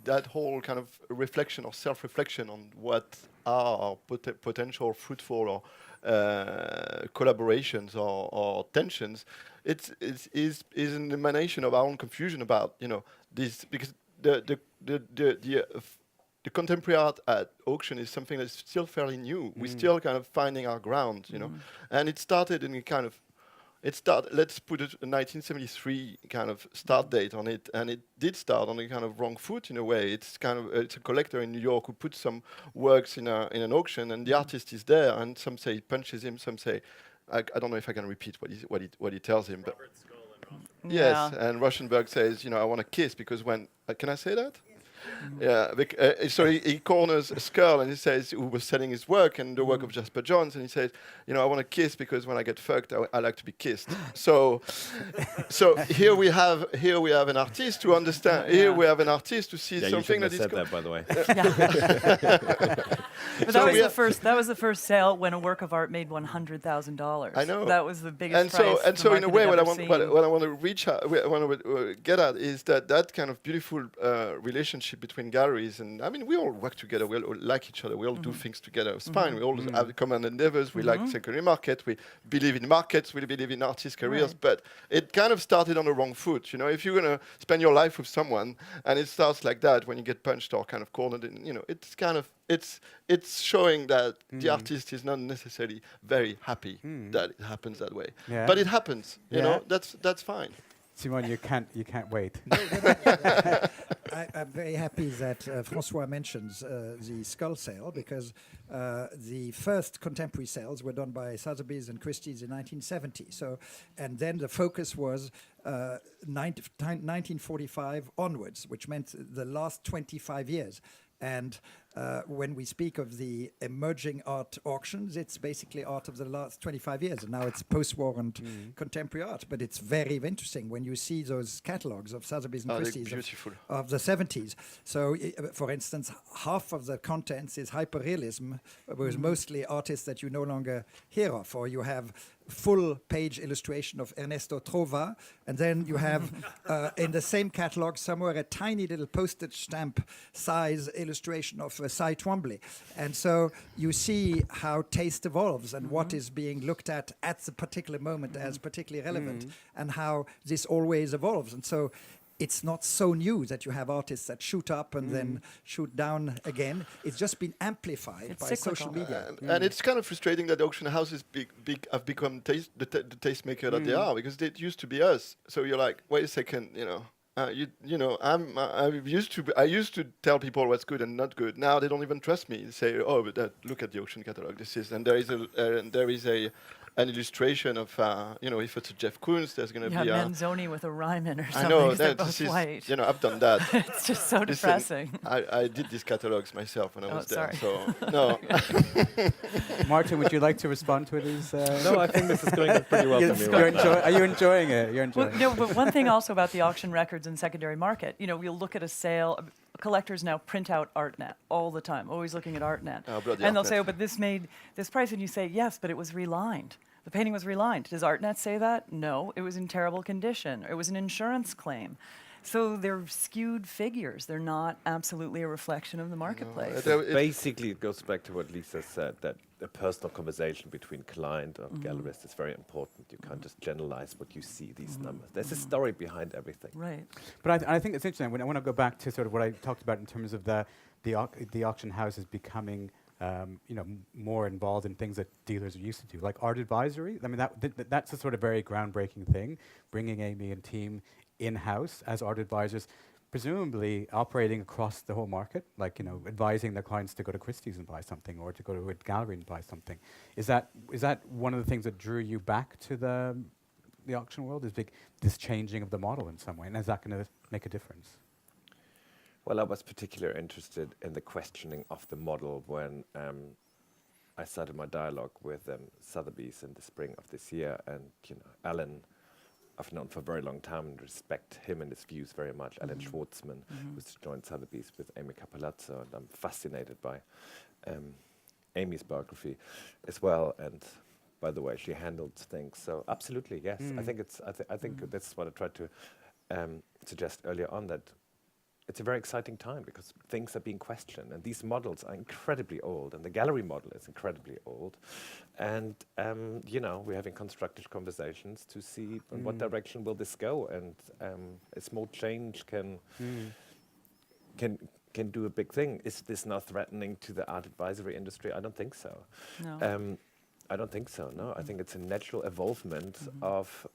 that whole kind of reflection or self-reflection on what are potential fruitful or collaborations or tensions, is an emanation of our own confusion about this, because the contemporary art at auction is something that's still fairly new. We're still kind of finding our ground, and it started in a kind of. Let's put it a 1973 kind of start date on it, and it did start on a kind of wrong foot in a way. It's a collector in New York who puts some works in an auction, and the artist is there, and some say he punches him, some say, I don't know if I can repeat what he tells him, but yes, and Rauschenberg says, I want to kiss because when can I say that? Yeah, so he corners Skirl and he says, who was selling his work and the work of Jasper Johns, and he says, I want to kiss because when I get fucked, I like to be kissed. So here we have an artist to understand. Here we have an artist to see Yeah, you something shouldn't that have is. said that, by the way. But So that was the first sale when a work of art made $100,000. I know. That was the biggest And price. so in a way, what I want want to reach out, what I want to get at is that kind of beautiful relationship partnership between galleries, and I mean, we all work together. We all like each other. We all do things together. It's fine. We all have common endeavors. We like secondary market. We believe in markets. We believe in artists' careers. Right. But it kind of started on the wrong foot. You know, if you're gonna spend your life with someone and it starts like that, when you get punched or kind of cornered, you know, it's kind of it's showing that the artist is not necessarily very happy that it happens that way. Yeah. But it happens. You Yeah. know, that's fine. Simon, you can't wait. I'm very happy that François mentions the Skull sale, because the first contemporary sales were done by Sotheby's and Christie's in 1970. So, and then the focus was 1945 onwards, which meant the last 25 years. And when we speak of the emerging art auctions, it's basically art of the last 25 years. And now it's post-war and contemporary art. But it's very interesting when you see those catalogs of Sotheby's and Oh, they're Christie's beautiful. of the 70s. So, for instance, half of the contents is hyperrealism, with mostly artists that you no longer hear of. Or you have full-page illustration of Ernesto Trova, and then you have in the same catalog somewhere a tiny little postage stamp size illustration of Cy Twombly. And so you see how taste evolves and what is being looked at the particular moment as particularly relevant, and how this always evolves. And so it's not so new that you have artists that shoot up and then shoot down again. It's just been amplified It's by cyclical. social media. And it's kind of frustrating that the auction houses have become the tastemaker that they are, because it used to be us. So you're like, wait a second, you know, you know, I used to tell people what's good and not good. Now they don't even trust me. They say, oh, but look at the auction catalog. This is, and there is an illustration of, you know, if it's a Jeff Koons, there's going to Yeah, be a. Manzoni with a Ryman or something. I know 'cause they're that both this is, white. you know, I've done that. It's just so Listen, depressing. I did these catalogs myself when I Oh, was there. sorry. So no, Martin, would you like to respond to these? No, I think this is going pretty well for me. right now. Are you enjoying it? You're Well, enjoying it. no, but one thing also about the auction records and secondary market, you know, we'll look at a sale. Collectors now print out ArtNet all the time, always looking at ArtNet. Oh, bloody And they'll say, ArtNet. oh, but this made this price. And you say, yes, but it was relined. The painting was relined. Does ArtNet say that? No, it was in terrible condition. It was an insurance claim. So they're skewed figures. They're not absolutely a reflection of the marketplace. Basically, it goes back to what Lisa said, that a personal conversation between client and gallerist is very important. You can't just generalize what you see, these numbers. There's a story behind everything. Right. But I think it's interesting. When I want to go back to sort of what I talked about in terms of the auction houses becoming you know, more involved in things that dealers are used to do, like art advisory. I mean, that's a sort of very groundbreaking thing, bringing Amy and team in-house as art advisors, presumably operating across the whole market, like, you know, advising their clients to go to Christie's and buy something, or to go to a gallery and buy something. Is that one of the things that drew you back to the auction world? Is this changing of the model in some way, and is that going to make a difference? Well, I was particularly interested in the questioning of the model when I started my dialogue with Sotheby's in the spring of this year. And, you know, Alan, I've known for a very long time and respect him and his views very much. Alan Schwartzman, who's joined Sotheby's with Amy Capolazzo, and I'm fascinated by Amy's biography as well. And by the way, she handled things. So absolutely, yes. I think I think that's what I tried to suggest earlier on, that it's a very exciting time because things are being questioned, and these models are incredibly old, and the gallery model is incredibly old. And you know, we're having constructive conversations to see in what direction will this go, and a small change can do a big thing. Is this now threatening to the art advisory industry? I don't think so. No. I don't think so. No, I think it's a natural evolvement of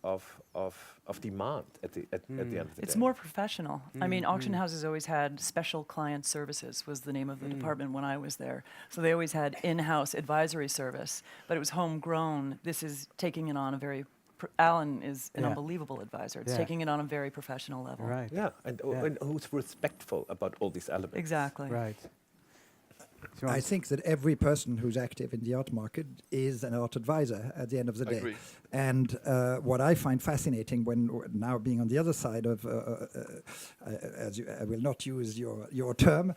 demand at the end of the day. It's more professional. I mean, auction houses always had special client services was the name of the department when I was there. So they always had in-house advisory service, but it was homegrown. This is taking it on a very, Alan is an Yeah. unbelievable advisor. It's Yeah. taking it on a very professional level. Right. Yeah, and who's respectful about all these elements. Exactly. Right. I think that every person who's active in the art market is an art advisor at the end of the day. Agree. And what I find fascinating when now being on the other side of, I will not use your term,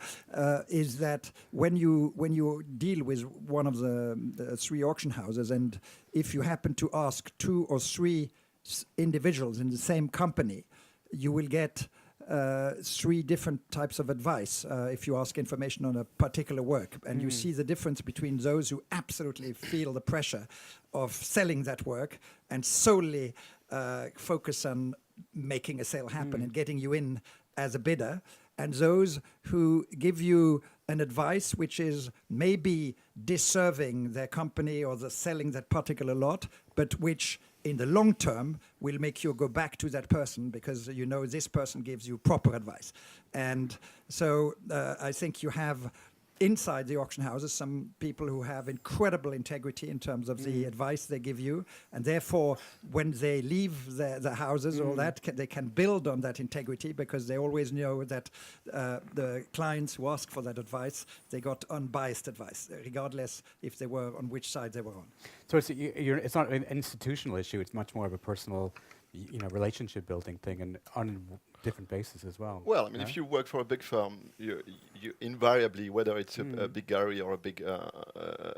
is that when you deal with one of the three auction houses, and if you happen to ask two or three individuals in the same company, you will get three different types of advice if you ask information on a particular work, and you see the difference between those who absolutely feel the pressure of selling that work and solely focus on making a sale happen and getting you in as a bidder, and those who give you an advice which is maybe deserving their company or the selling that particular lot, but which in the long term will make you go back to that person because you know this person gives you proper advice. And so I think you have inside the auction houses some people who have incredible integrity in terms of the advice they give you, and therefore when they leave the houses all that they can build on that integrity because they always know that the clients who ask for that advice, they got unbiased advice regardless if they were on which side they were on. So it's not an institutional issue, it's much more of a personal relationship building thing, and on different bases as well. Well, I mean, if you work for a big firm, you invariably, whether it's a big gallery or a big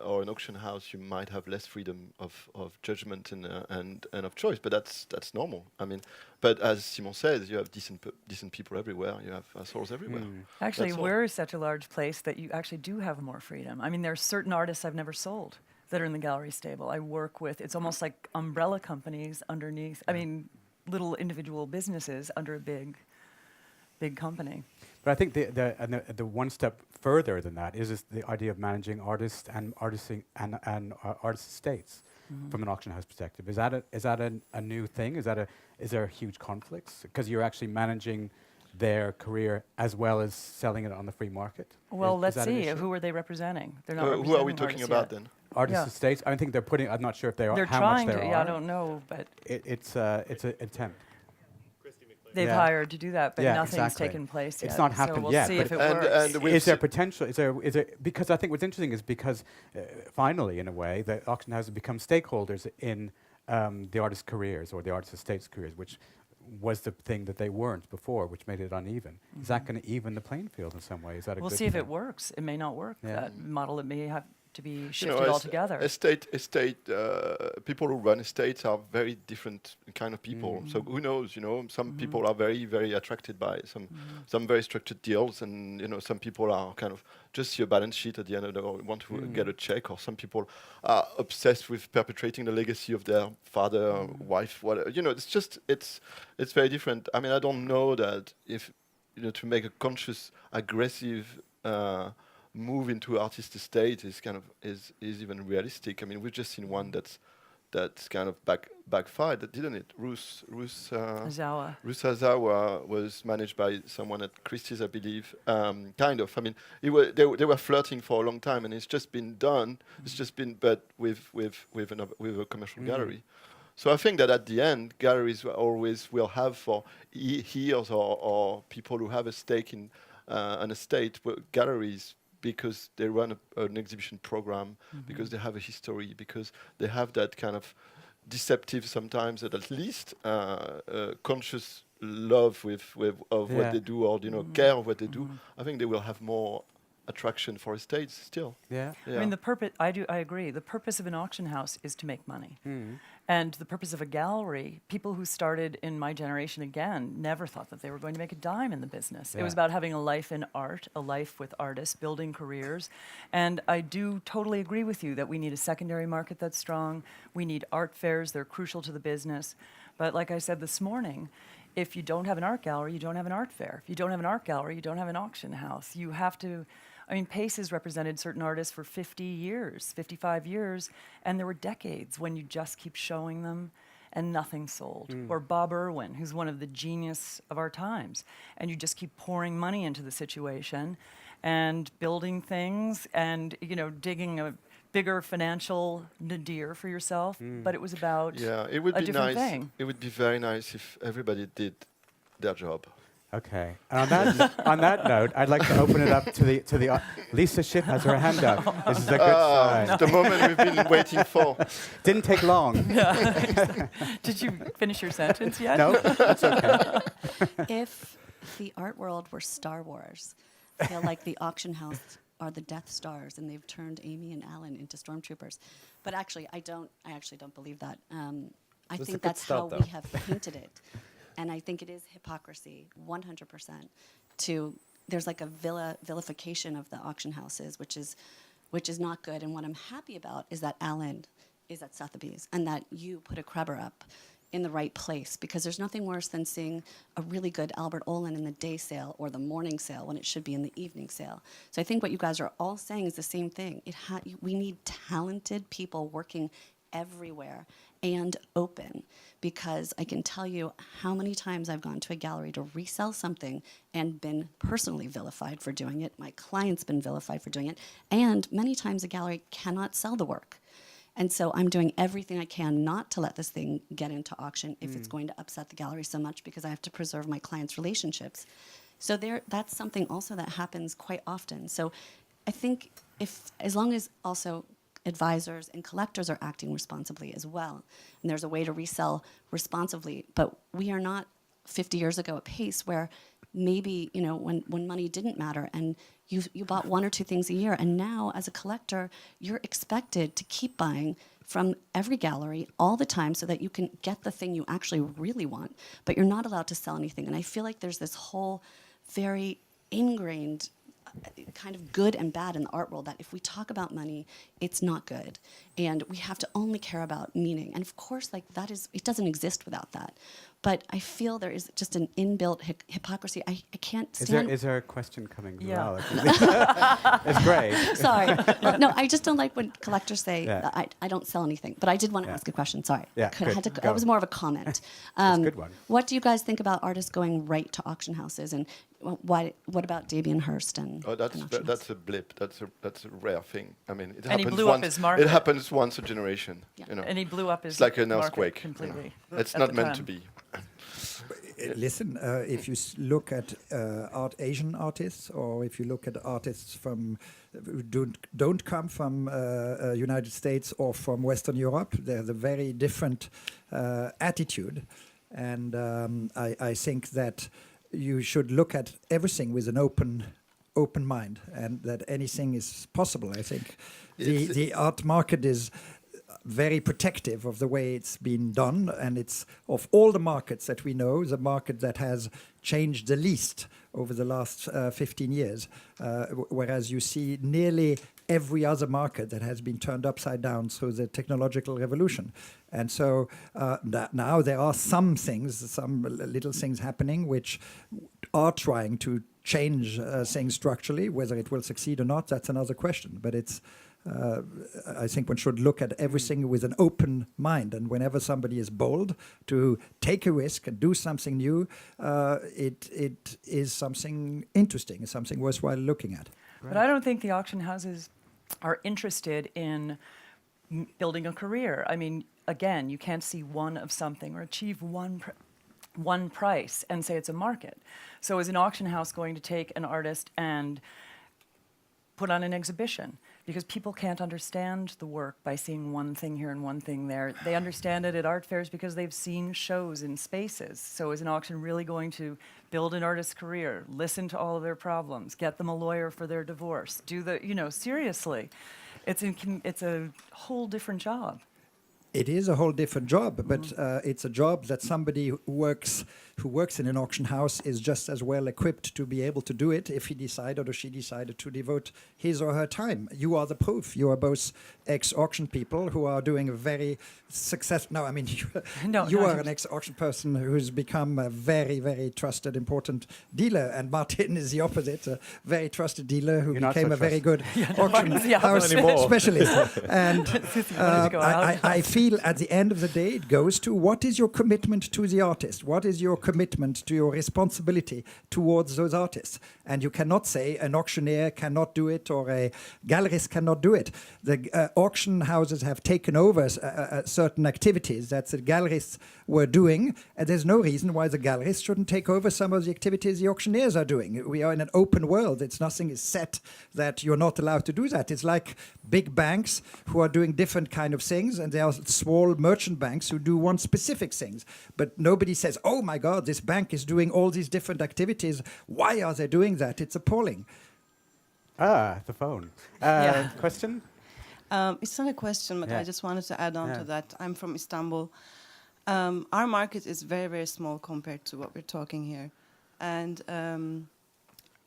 or an auction house, you might have less freedom of judgment and of choice. But that's normal. I mean, but as Simon says, you have decent people everywhere. You have assholes everywhere. Actually, That's all. we're such a large place that you actually do have more freedom. I mean, there are certain artists I've never sold that are in the gallery stable. I work with, it's almost like umbrella companies underneath, I mean, little individual businesses under a big company. But I think the one step further than that is the idea of managing artists and artist estates from an auction house perspective. Is that a new thing? Is there huge conflicts because you're actually managing their career as well as selling it on the free market? Well, Is let's that an see. issue? Who are they representing? They're not Who are we representing talking artists about yet. then? Artist Yeah. estates. I think they're putting. I'm not sure if they are. They're how trying much to. there Yeah, are. I don't know, but It's an attempt. they've Yeah. hired to do that, but Yeah, nothing's exactly. taken place yet. It's not so happened we'll yet, see but if it and- works. and we've Is there se- potential? Is there because I think what's interesting is because finally, in a way, the auction houses become stakeholders in the artists' careers or the artists' estates' careers, which was the thing that they weren't before, which made it uneven. Is that going to even the playing field in some way? Is that a We'll good see if thing? it works. It may not work. Yeah. That model, it may have to be You shifted know, altogether. estate people who run estates are very different kind of people. So who knows? Some people are very, very attracted by some very structured deals, and some people are kind of just see a balance sheet at the end of the day, or want to get a check, or some people are obsessed with perpetuating the legacy of their father, wife, whatever. It's very different. I mean, I don't know that if to make a conscious, aggressive move into artist estate is even realistic. I mean, we've just seen one that's kind of backfired, didn't it? Ruth Azawa. Azawa was managed by someone at Christie's, I believe. Kind of. I mean, they were flirting for a long time, and it's just been done. It's just been, but with a commercial gallery. So I think that at the end, galleries will have for heirs or people who have a stake in an estate, galleries, because they run an exhibition program, because they have a history, because they have that kind of deceptive sometimes, at least conscious love of what they do, or care of what they do. I think they will have more attraction for estates still. Yeah. I mean, the purpose. I agree. The purpose of an auction house is to make money, and the purpose of a gallery. People who started in my generation again never thought that they were going to make a dime in the business. It was about having a life in art, a life with artists, building careers, and I do totally agree with you that we need a secondary market that's strong. We need art fairs; they're crucial to the business. But like I said this morning, if you don't have an art gallery, you don't have an art fair. If you don't have an art gallery, you don't have an auction house. You have to. I mean, Pace has represented certain artists for 50 years, 55 years, and there were decades when you just keep showing them and nothing sold. Or Bob Irwin, who's one of the genius of our times, and you just keep pouring money into the situation and building things and, digging a bigger financial nadir for yourself, but it was about It would a be different nice. thing. It would be very nice if everybody did their job. Okay. And on that note, I'd like to open it up to the Lisa Schiff has her hand up. This is a good sign. The moment we've been waiting for. Didn't take long. Did you finish your sentence yet? No, that's okay. If the art world were Star Wars, I feel like the auction house are the Death Stars, and they've turned Amy and Alan into stormtroopers. But actually, I actually don't believe that. I That's a think good that's start, how though. we have painted it. And I think it is hypocrisy, 100%, there's like a vilification of the auction houses, which is not good. And what I'm happy about is that Alan is at Sotheby's and that you put a Kreber up in the right place, because there's nothing worse than seeing a really good Albert Olin in the day sale or the morning sale when it should be in the evening sale. So I think what you guys are all saying is the same thing. We need talented people working everywhere and open, because I can tell you how many times I've gone to a gallery to resell something and been personally vilified for doing it. My client's been vilified for doing it. And many times a gallery cannot sell the work. And so I'm doing everything I can not to let this thing get into auction if it's going to upset the gallery so much, because I have to preserve my clients' relationships. So that's something also that happens quite often. So I think as long as also advisors and collectors are acting responsibly as well, and there's a way to resell responsibly, but we are not 50 years ago at Pace, where maybe, when money didn't matter and you bought one or two things a year, and now as a collector, you're expected to keep buying from every gallery all the time so that you can get the thing you actually really want, but you're not allowed to sell anything. And I feel like there's this whole very ingrained kind of good and bad in the art world, that if we talk about money, it's not good. And we have to only care about meaning. And of course, it doesn't exist without that. But I feel there is just an inbuilt hypocrisy. I can't stand... Is there a question coming as Yeah. well? It's great. Sorry. No, I just don't like when collectors say, Yeah. I don't sell anything. But I did want to Yeah. ask a question. Sorry. Yeah, good. That was more of a comment. That's a good one. What do you guys think about artists going right to auction houses? And what about Damien Hirst and Oh, and auction house? that's a blip. That's a rare thing. I mean, it And he happens blew up once. his market. It happens once a generation. Yeah. And he blew up his It's like an market earthquake. completely. It's at not the meant time. to be. Listen, if you look at Asian artists, or if you look at artists who don't come from United States or from Western Europe, there's a very different attitude, and I think that you should look at everything with an open mind, and that anything is possible. I think the art market is very protective of the way it's been done, and it's, of all the markets that we know, the market that has changed the least over the last 15 years, whereas you see nearly every other market that has been turned upside down through the technological revolution. And so now there are some little things happening which are trying to change things structurally. Whether it will succeed or not, that's another question. But I think one should look at everything with an open mind, and whenever somebody is bold to take a risk and do something new, it is something interesting, something worthwhile looking at. But I don't think the auction houses are interested in building a career. I mean, again, you can't see one of something or achieve one price and say it's a market. So is an auction house going to take an artist and put on an exhibition? Because people can't understand the work by seeing one thing here and one thing there. They understand it at art fairs because they've seen shows in spaces. So is an auction really going to build an artist's career, listen to all of their problems, get them a lawyer for their divorce, seriously? It's a whole different job. It is a whole different job, but it's a job that somebody who works in an auction house is just as well equipped to be able to do it if he decided or she decided to devote his or her time. You are the proof. You are both ex-auction people who are doing a very successful... No, I mean, you are an ex-auction person who's become a very, very trusted, important dealer, and Martin is the opposite, a very trusted dealer who You're not became so a very good Martin's auction the house opposite. specialist. And wanted to go out. I feel at the end of the day, it goes to what is your commitment to the artist? What is your commitment to your responsibility towards those artists? And you cannot say an auctioneer cannot do it or a gallerist cannot do it. The auction houses have taken over certain activities that the gallerists were doing, and there's no reason why the gallerists shouldn't take over some of the activities the auctioneers are doing. We are in an open world. Nothing is set that you're not allowed to do that. It's like big banks who are doing different kind of things, and there are small merchant banks who do one specific things. But nobody says, oh my God, this bank is doing all these different activities. Why are they doing that? It's appalling. The phone. Yeah. Question? It's not a question, but Yeah. I just wanted to add on Yeah. to that. I'm from Istanbul. Our market is very, very small compared to what we're talking here. And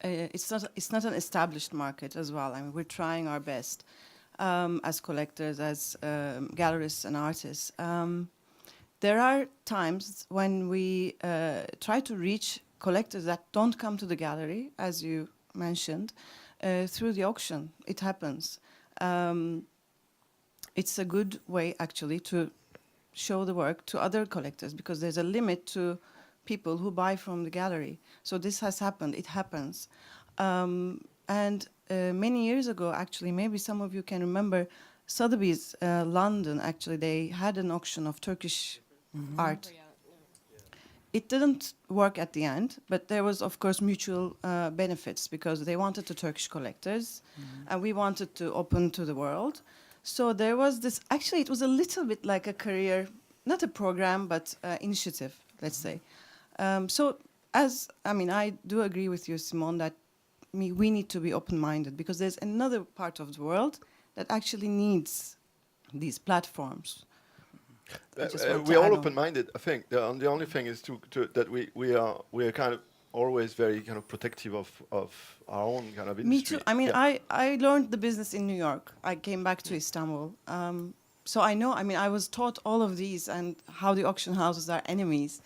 it's not an established market as well. I mean, we're trying our best as collectors, as gallerists and artists. There are times when we try to reach collectors that don't come to the gallery, as you mentioned, through the auction. It happens. It's a good way, actually, to show the work to other collectors, because there's a limit to people who buy from the gallery. So this has happened. It happens. And many years ago, actually, maybe some of you can remember, Sotheby's London, actually, they had an auction of Turkish art. It didn't work at the end, but there was, of course, mutual benefits, because they wanted the Turkish collectors, and we wanted to open to the world. So there was this, actually, it was a little bit like a career, not a program, but initiative, let's say. So I do agree with you, Simone, that we need to be open-minded, because there's another part of the world that actually needs these platforms. We are all open-minded, I think. The only thing is that we are kind of always very kind of protective of our own kind of industry. Me too. I mean, I learned the business in New York. I came back to Istanbul. So I know, I mean, I was taught all of these and how the auction houses are enemies.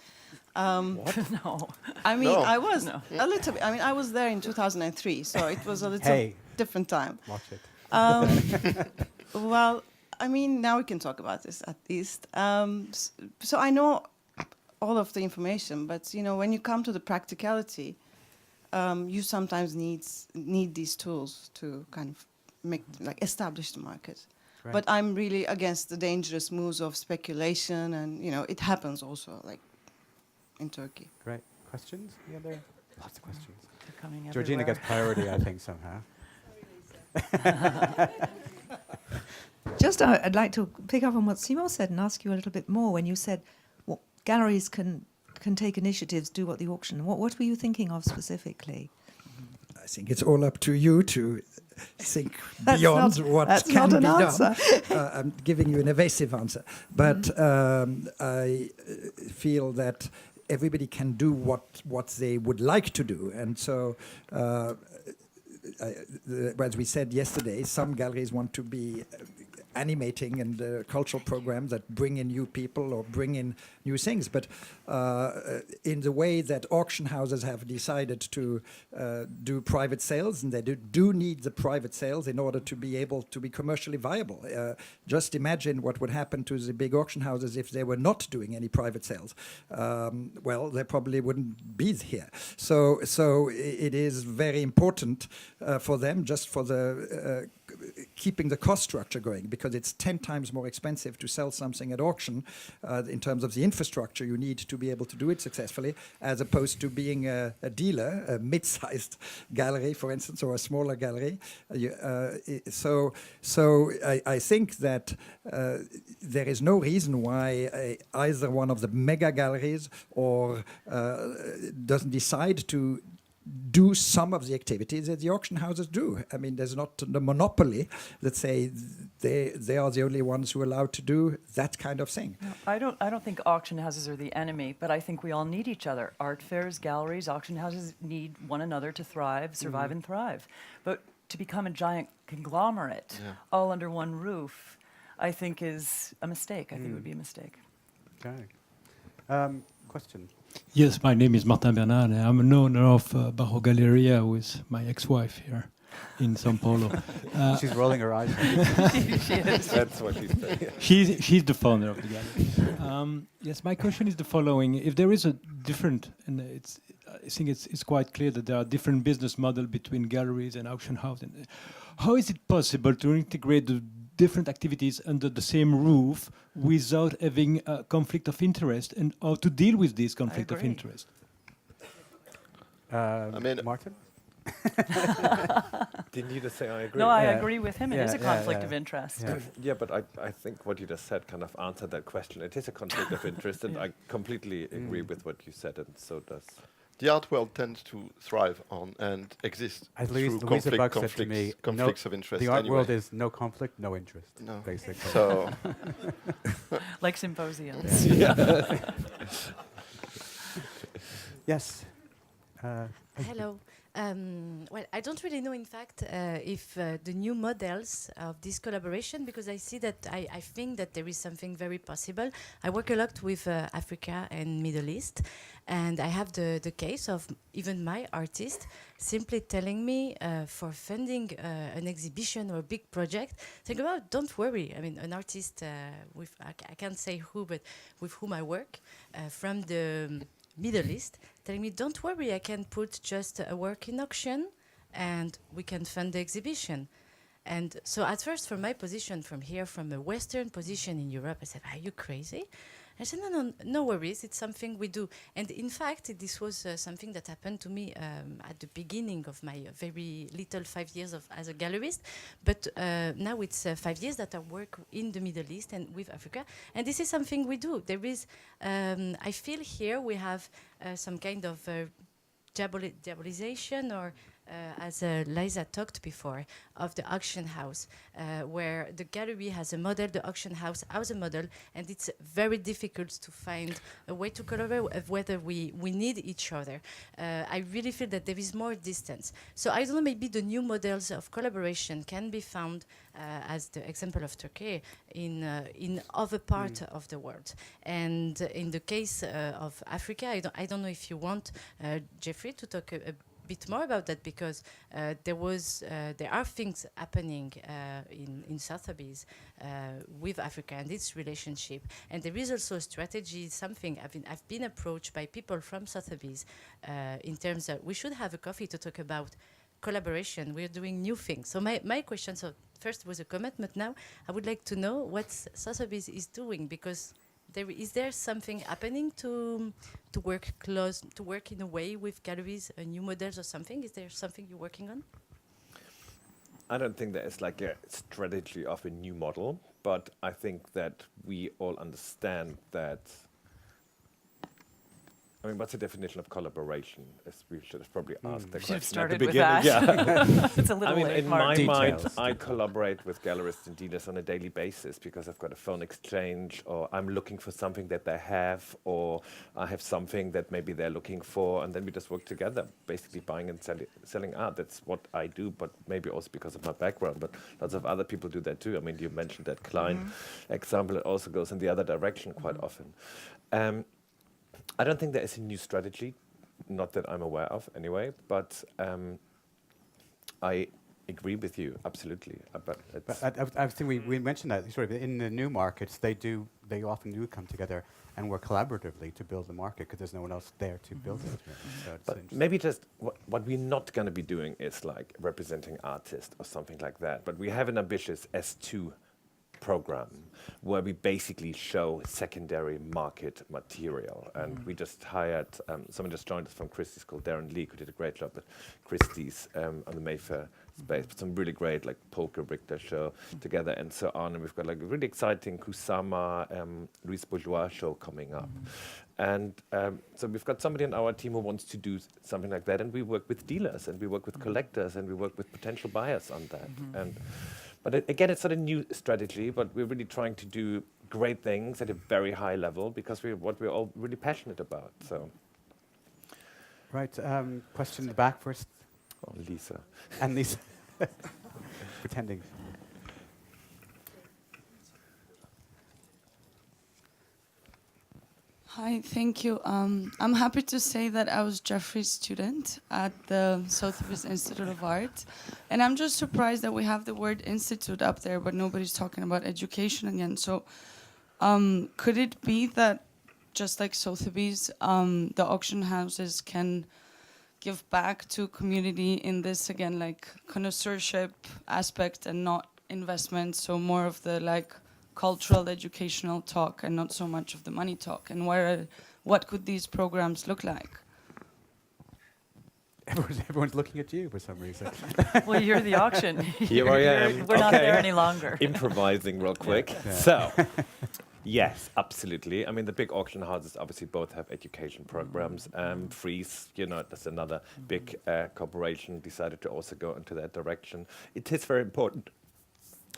No. I mean, No. I was a little bit. I mean, I was there in 2003, so it was a little different time. Watch it. Well, I mean, now we can talk about this at least. So I know all of the information, but you know, when you come to the practicality, you sometimes need these tools to kind of establish the market. Right. But I'm really against the dangerous moves of speculation, and you know, it happens also, like in Turkey. Great. Questions? Any other? Lots of questions. They're coming Georgina everywhere. gets priority, I think, somehow. Just, I'd like to pick up on what Simon said and ask you a little bit more. When you said, well, galleries can take initiatives, do what the auction. What were you thinking of specifically? I think it's all up to you to think That's beyond not- what that's can not an be answer. done. I'm giving you an evasive answer, but I feel that everybody can do what they would like to do, and so. As we said yesterday, some galleries want to be animating and cultural programs that bring in new people or bring in new things. But in the way that auction houses have decided to do private sales, and they do need the private sales in order to be able to be commercially viable. Just imagine what would happen to the big auction houses if they were not doing any private sales. Well, they probably wouldn't be here. So it is very important for them, just for the keeping the cost structure going, because it's 10 times more expensive to sell something at auction in terms of the infrastructure you need to be able to do it successfully, as opposed to being a dealer, a mid-sized gallery, for instance, or a smaller gallery. So I think that there is no reason why either one of the mega galleries or doesn't decide to do some of the activities that the auction houses do. I mean, there's not the monopoly that say they are the only ones who are allowed to do that kind of thing. No, I don't think auction houses are the enemy, but I think we all need each other. Art fairs, galleries, auction houses need one another to thrive, survive, and thrive. But to become a giant conglomerate, all under one roof, I think is a mistake. I think it would be a mistake. Okay. Question. Yes, my name is Martin Bernard. I'm an owner of Barro Galleria with my ex-wife here in São Paulo. She's rolling her eyes. She is. That's what he's saying. She's the founder of the gallery. Yes, my question is the following: if there is a different, and I think it's quite clear that there are different business models between galleries and auction house. And how is it possible to integrate the different activities under the same roof without having a conflict of interest, and how to deal with this conflict of agree. interest? I mean, Martin? Didn't you just say I agree? No, I Yeah. agree with him. It is a conflict of interest. Yeah. Yeah, but I think what you just said kind of answered that question. It is a conflict of interest, and I completely agree with what you said, and so does the art world tends to thrive on and exist As through Louisa Buck said to me, conflicts of interest. the art anyway. world is no conflict, no interest, No. basically. So Like symposiums. Yes. Hello. Well, I don't really know, in fact, if the new models of this collaboration, because I see that I think that there is something very possible. I work a lot with Africa and Middle East, and I have the case of even my artist simply telling me for funding an exhibition or a big project, think about, don't worry. I mean, an artist with, I can't say who, but with whom I work from the Middle East, telling me, don't worry, I can put just a work in auction and we can fund the exhibition. And so at first, from my position from here, from a Western position in Europe, I said, are you crazy? I said, no worries, it's something we do. And in fact, this was something that happened to me at the beginning of my very little 5 years as a gallerist. But now it's 5 years that I work in the Middle East and with Africa. And this is something we do. There is, I feel here we have some kind of diabolization or as Liza talked before, of the auction house, where the gallery has a model, the auction house has a model, and it's very difficult to find a way to collaborate of whether we need each other. I really feel that there is more distance. So I don't know, maybe the new models of collaboration can be found, as the example of Turkey, in other parts of the world. And in the case of Africa, I don't know if you want, Jeffrey, to talk a bit more about that, because there are things happening in Sotheby's with Africa and its relationship, and there is also a strategy. Something I've been approached by people from Sotheby's in terms of we should have a coffee to talk about collaboration. We're doing new things. So my question, so first was a comment, but now I would like to know what Sotheby's is doing, because is there something happening to work in a way with galleries, new models or something? Is there something you're working on? I don't think there is like a strategy of a new model, but I think that we all understand that. I mean, what's the definition of collaboration? We should have probably asked that Should have question at the started with beginning. that. Yeah. It's a little I mean, late, in Mark. my Details. mind, I collaborate with gallerists and dealers on a daily basis because I've got a phone exchange, or I'm looking for something that they have, or I have something that maybe they're looking for, and then we just work together, basically buying and selling art. That's what I do, but maybe also because of my background. But lots of other people do that too. I mean, you mentioned that Klein example. It also goes in the other direction quite often. I don't think there is a new strategy, not that I'm aware of anyway, but I agree with you, absolutely. But I think we mentioned that sort of in the new markets, they often do come together and work collaboratively to build the market because there's no one else there to build it. So it's but interesting. maybe just what we're not going to be doing is like representing artists or something like that. But we have an ambitious S2 program where we basically show secondary market material, and we just hired someone just joined us from Christie's called Darren Leake, who did a great job at Christie's on the Mayfair space, but some really great like Polka Richter show together and so on, and we've got like a really exciting Kusama Louise Bourgeois show coming up. And so we've got somebody on our team who wants to do something like that, and we work with dealers and we work with collectors and we work with potential buyers on that. But again, it's not a new strategy, but we're really trying to do great things at a very high level because what we're all really passionate about. So, Right, question in the back first. oh, Lisa. And these pretending. Hi, thank you. I'm happy to say that I was Jeffrey's student at the Sotheby's Institute of Art. And I'm just surprised that we have the word institute up there, but nobody's talking about education again. So could it be that just like Sotheby's, the auction houses can give back to community in this, again, like connoisseurship aspect and not investment, so more of the like cultural, educational talk and not so much of the money talk? And what could these programs look like? Everyone's looking at you for some reason. Well, you're the auction. Here I am. We're not Okay. there any longer. Improvising real quick. Yeah. So, Yes, absolutely. I mean, the big auction houses obviously both have education programs. Frieze, that's another big corporation, decided to also go into that direction. It is very important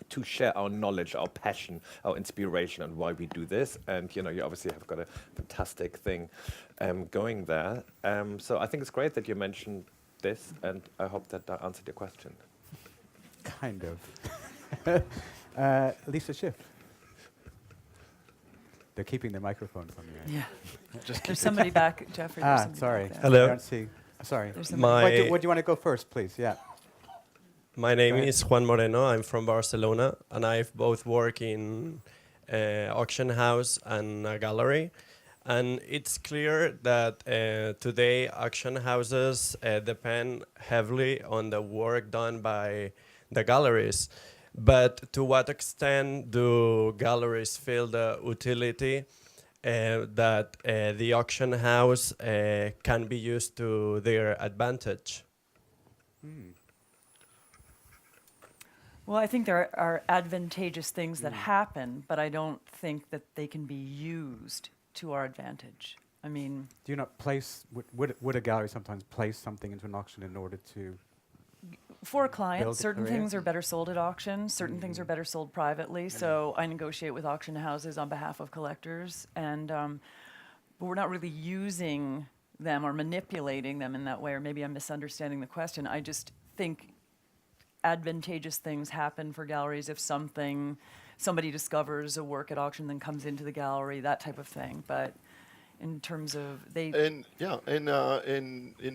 to share our knowledge, our passion, our inspiration, and why we do this. And you obviously have got a fantastic thing going there. So I think it's great that you mentioned this, and I hope that answered your question. Kind of. Lisa Schiff. They're keeping the microphone from you. Yeah. Just There's somebody back, Jeffrey. there's somebody sorry. back there. Hello. I don't see. Sorry. There's somebody- My, Would you want to go first, please? Yeah. my name Go ahead. is Juan Moreno. I'm from Barcelona, and I've both worked in auction house and a gallery. And it's clear that today auction houses depend heavily on the work done by the galleries. But to what extent do galleries feel the utility that the auction house can be used to their advantage? Well, I think there are advantageous things that happen, but I don't think that they can be used to our advantage. I mean, Do you not place? Would a gallery sometimes place something into an auction in order to? for a Build client, a certain career. things are better sold at auction, certain things are better sold privately. So I negotiate with auction houses on behalf of collectors, and but we're not really using them or manipulating them in that way, or maybe I'm misunderstanding the question. I just think advantageous things happen for galleries if somebody discovers a work at auction, then comes into the gallery, that type of thing. But in terms of in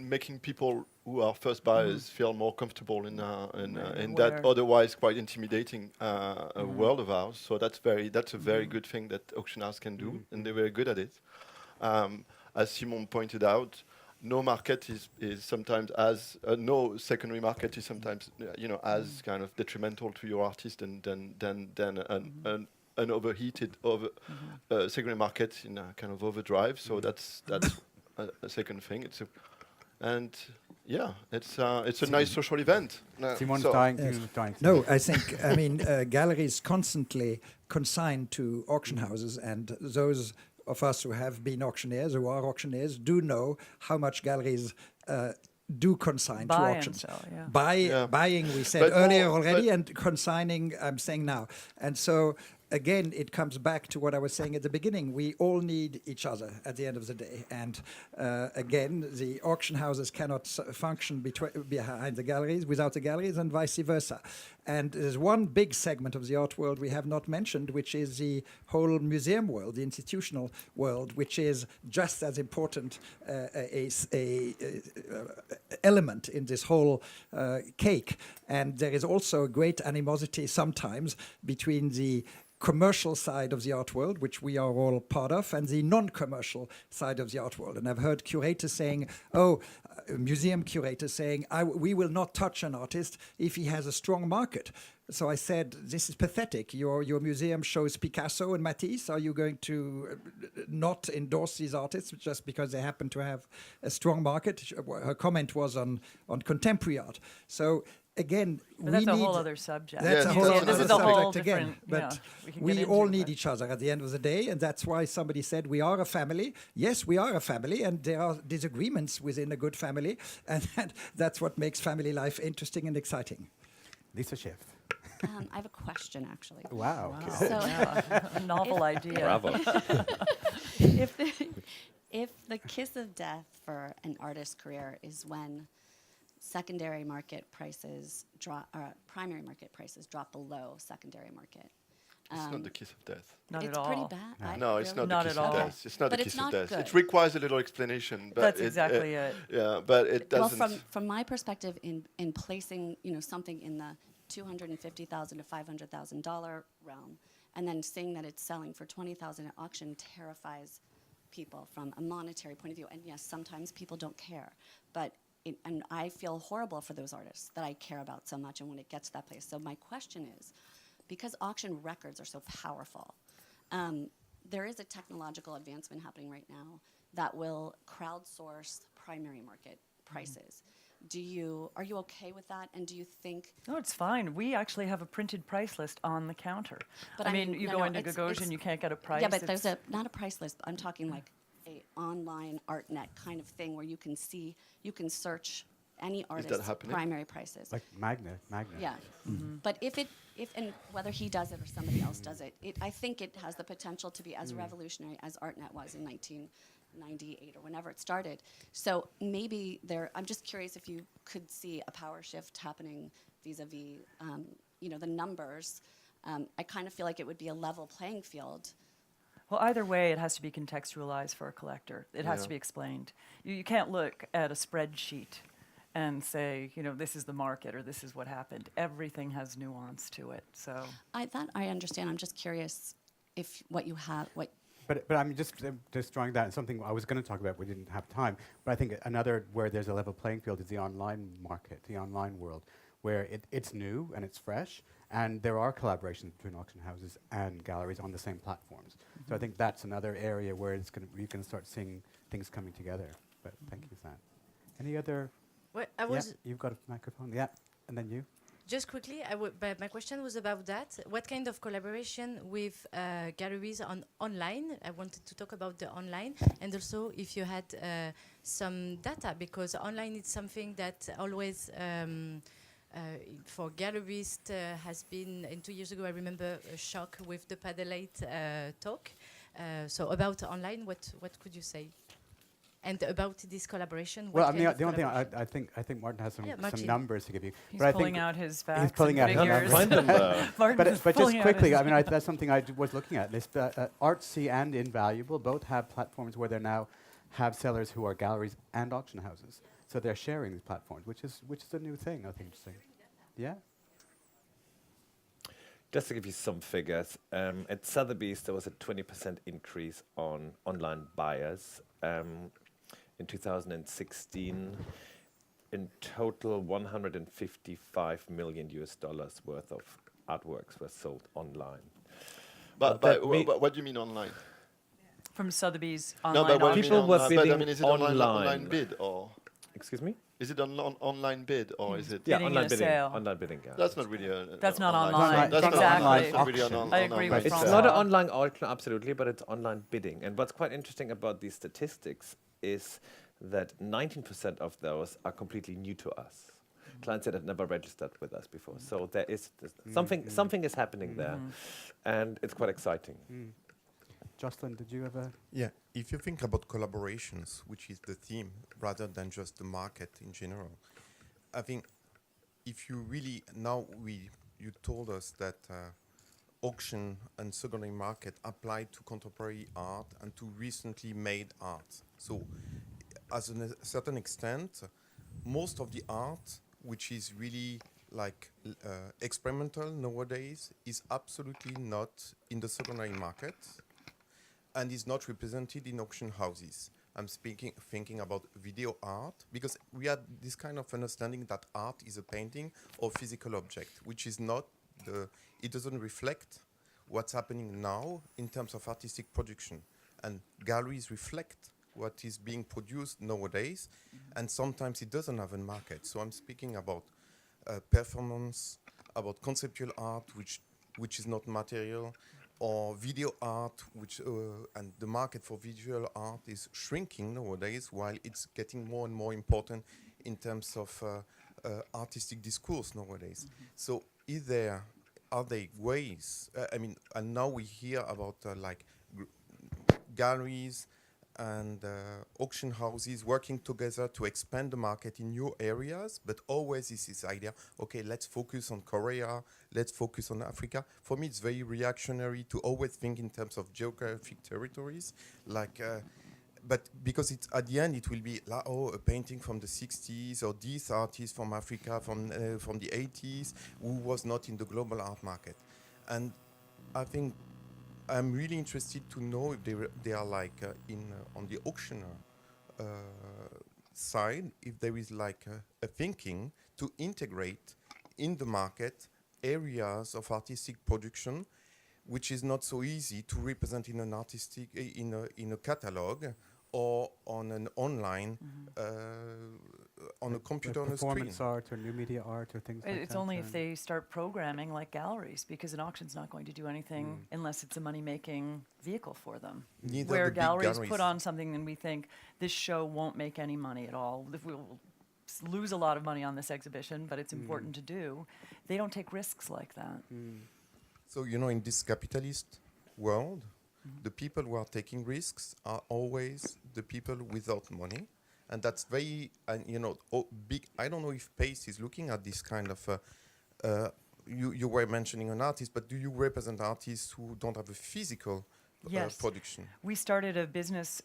making people who are first buyers feel more comfortable in that Aware. otherwise quite intimidating world of ours. So that's a very good thing that auction house can do, and they're very good at it. As Simon pointed out, no market is sometimes as no secondary market is sometimes as kind of detrimental to your artist than an overheated secondary market in a kind of overdrive. So that's a second thing. It's a nice social event. Simone's So- dying. Yes. Simone's dying. No, I think, I mean, galleries constantly consign to auction houses, and those of us who have been auctioneers, who are auctioneers, do know how much galleries do consign to Buy and auctions. sell, yeah. Buying, we said But earlier more- already, but- and consigning, I'm saying now. And so, again, it comes back to what I was saying at the beginning. We all need each other at the end of the day. And again, the auction houses cannot function behind the galleries, without the galleries, and vice versa. And there's one big segment of the art world we have not mentioned, which is the whole museum world, the institutional world, which is just as important element in this whole cake. And there is also a great animosity sometimes between the commercial side of the art world, which we are all part of, and the non-commercial side of the art world. And I've heard curators saying, museum curators saying, we will not touch an artist if he has a strong market. So I said, this is pathetic. Your museum shows Picasso and Matisse. Are you going to not endorse these artists just because they happen to have a strong market? Her comment was on contemporary art. So again, But that's we a need whole other subject. That's Yeah, a whole that's other this is a subject whole again. different, But we can we get all into, need but- each other at the end of the day, and that's why somebody said we are a family. Yes, we are a family, and there are disagreements within a good family, and that's what makes family life interesting and exciting. Lisa Schiff. I have a question, actually. Wow. So, Yeah, novel idea. Bravo. if the kiss of death for an artist's career is when secondary market prices drop, or primary market prices drop below secondary market. It's not the kiss of death. Not It's at all. pretty bad. I No, it's really- not Not the kiss at of all. death. It's not But the it's kiss of not death. good. It requires a little explanation. But That's exactly it. Yeah, but it doesn't. Well, from my perspective, in placing something in the $250,000 to $500,000 realm, and then seeing that it's selling for $20,000 at auction terrifies people from a monetary point of view. And yes, sometimes people don't care, but and I feel horrible for those artists that I care about so much. And when it gets to that place, so my question is, because auction records are so powerful, there is a technological advancement happening right now that will crowdsource primary market prices. Are you okay with that? And do you think? No, it's fine. We actually have a printed price list on the counter. But I mean, you no, go no, into it's- Gagosian, it's- you can't get a price. Yeah, but there's It's- not a price list. But I'm talking like a online ArtNet kind of thing where you can search any artist's happening? primary prices. Like Magna. Yeah, but if and whether he does it or somebody else does it, I think it has the potential to be as revolutionary as ArtNet was in 1998 or whenever it started. So maybe I'm just curious if you could see a power shift happening vis-a-vis, the numbers. I kind of feel like it would be a level playing field. Well, either way, it has to be contextualized for a collector. It has Yeah. to be explained. You can't look at a spreadsheet and say, this is the market or this is what happened. Everything has nuance to it. So That I understand. I'm just curious if what you have, But I'm just drawing that, something I was going to talk about, we didn't have time, but I think another where there's a level playing field is the online market, the online world, where it's new and it's fresh, and there are collaborations between auction houses and galleries on the same platforms. So I think that's another area where you can start seeing things coming together. But thank you for that. Any other? Well, You've got a microphone, yeah, and then you. Just quickly, but my question was about that. What kind of collaboration with galleries online? I wanted to talk about the online, and also if you had some data, because online is something that always, for gallerists, has been, and 2 years ago I remember a shock with the Padelate talk. So about online, what could you say? And about this collaboration. Well, what I mean, kind of the only thing collaboration? I think Martin has some Martin. numbers to give you. he's but I pulling think out his he's facts pulling and out his figures. Find them there. Martin's but just pulling out quickly, his- I mean, that's something I was looking at. This, Artsy and Invaluable both have platforms where they now have sellers who are galleries and auction houses. So they're sharing these platforms, which is a new thing, I think. Yeah. Just to give you some figures, at Sotheby's there was a 20% increase on online buyers. In 2016, in total, $155 million worth of artworks were sold online. But that what do you mean online? From Sotheby's No, online but what do you auction. People mean were online? But I bidding mean, is it online. online bid or Excuse me? is it an online bid or is it? Yeah, Bidding in online a bidding. sale. Online bidding, yeah. That's not really a. That's not online. online. That's not Exactly. online Not really an auction. I agree with It's Francois. not an online auction, absolutely, but it's online bidding. And what's quite interesting about these statistics is that 19% of those are completely new to us. Clients that had never registered with us before. So there is something is happening there, and it's quite exciting. Jocelyn, did you have a? Yeah, if you think about collaborations, which is the theme, rather than just the market in general, I think if you really, you told us that auction and secondary market apply to contemporary art and to recently made art. So, as a certain extent, most of the art, which is really like experimental nowadays, is absolutely not in the secondary market and is not represented in auction houses. I'm thinking about video art, because we had this kind of understanding that art is a painting or physical object, which is not it doesn't reflect what's happening now in terms of artistic production. And galleries reflect what is being produced nowadays, and sometimes it doesn't have a market. So I'm speaking about performance, about conceptual art, which is not material, or video art, which and the market for visual art is shrinking nowadays, while it's getting more and more important in terms of artistic discourse nowadays. So are there ways, and now we hear about galleries and auction houses working together to expand the market in new areas, but always is this idea, okay, let's focus on Korea, let's focus on Africa. For me, it's very reactionary to always think in terms of geographic territories, but because it's at the end it will be a painting from the 60s, or this artist from Africa from the 80s who was not in the global art market. And I think I'm really interested to know if they are on the auctioneer side, if there is a thinking to integrate in the market areas of artistic production, which is not so easy to represent in an artistic in a catalog, or on an online, on a computer on a screen. Performance art or new media art or things like that. It's only if they start programming like galleries, because an auction's not going to do anything unless it's a money-making vehicle for them. Neither Where the big galleries galleries. put on something and we think this show won't make any money at all, we'll lose a lot of money on this exhibition, but it's important to do. They don't take risks like that. So, you know, in this capitalist world, the people who are taking risks are always the people without money. And that's very, you know, big. I don't know if Pace is looking at this kind of, you were mentioning an artist, but do you represent artists who don't have a physical Yes. production? We started a business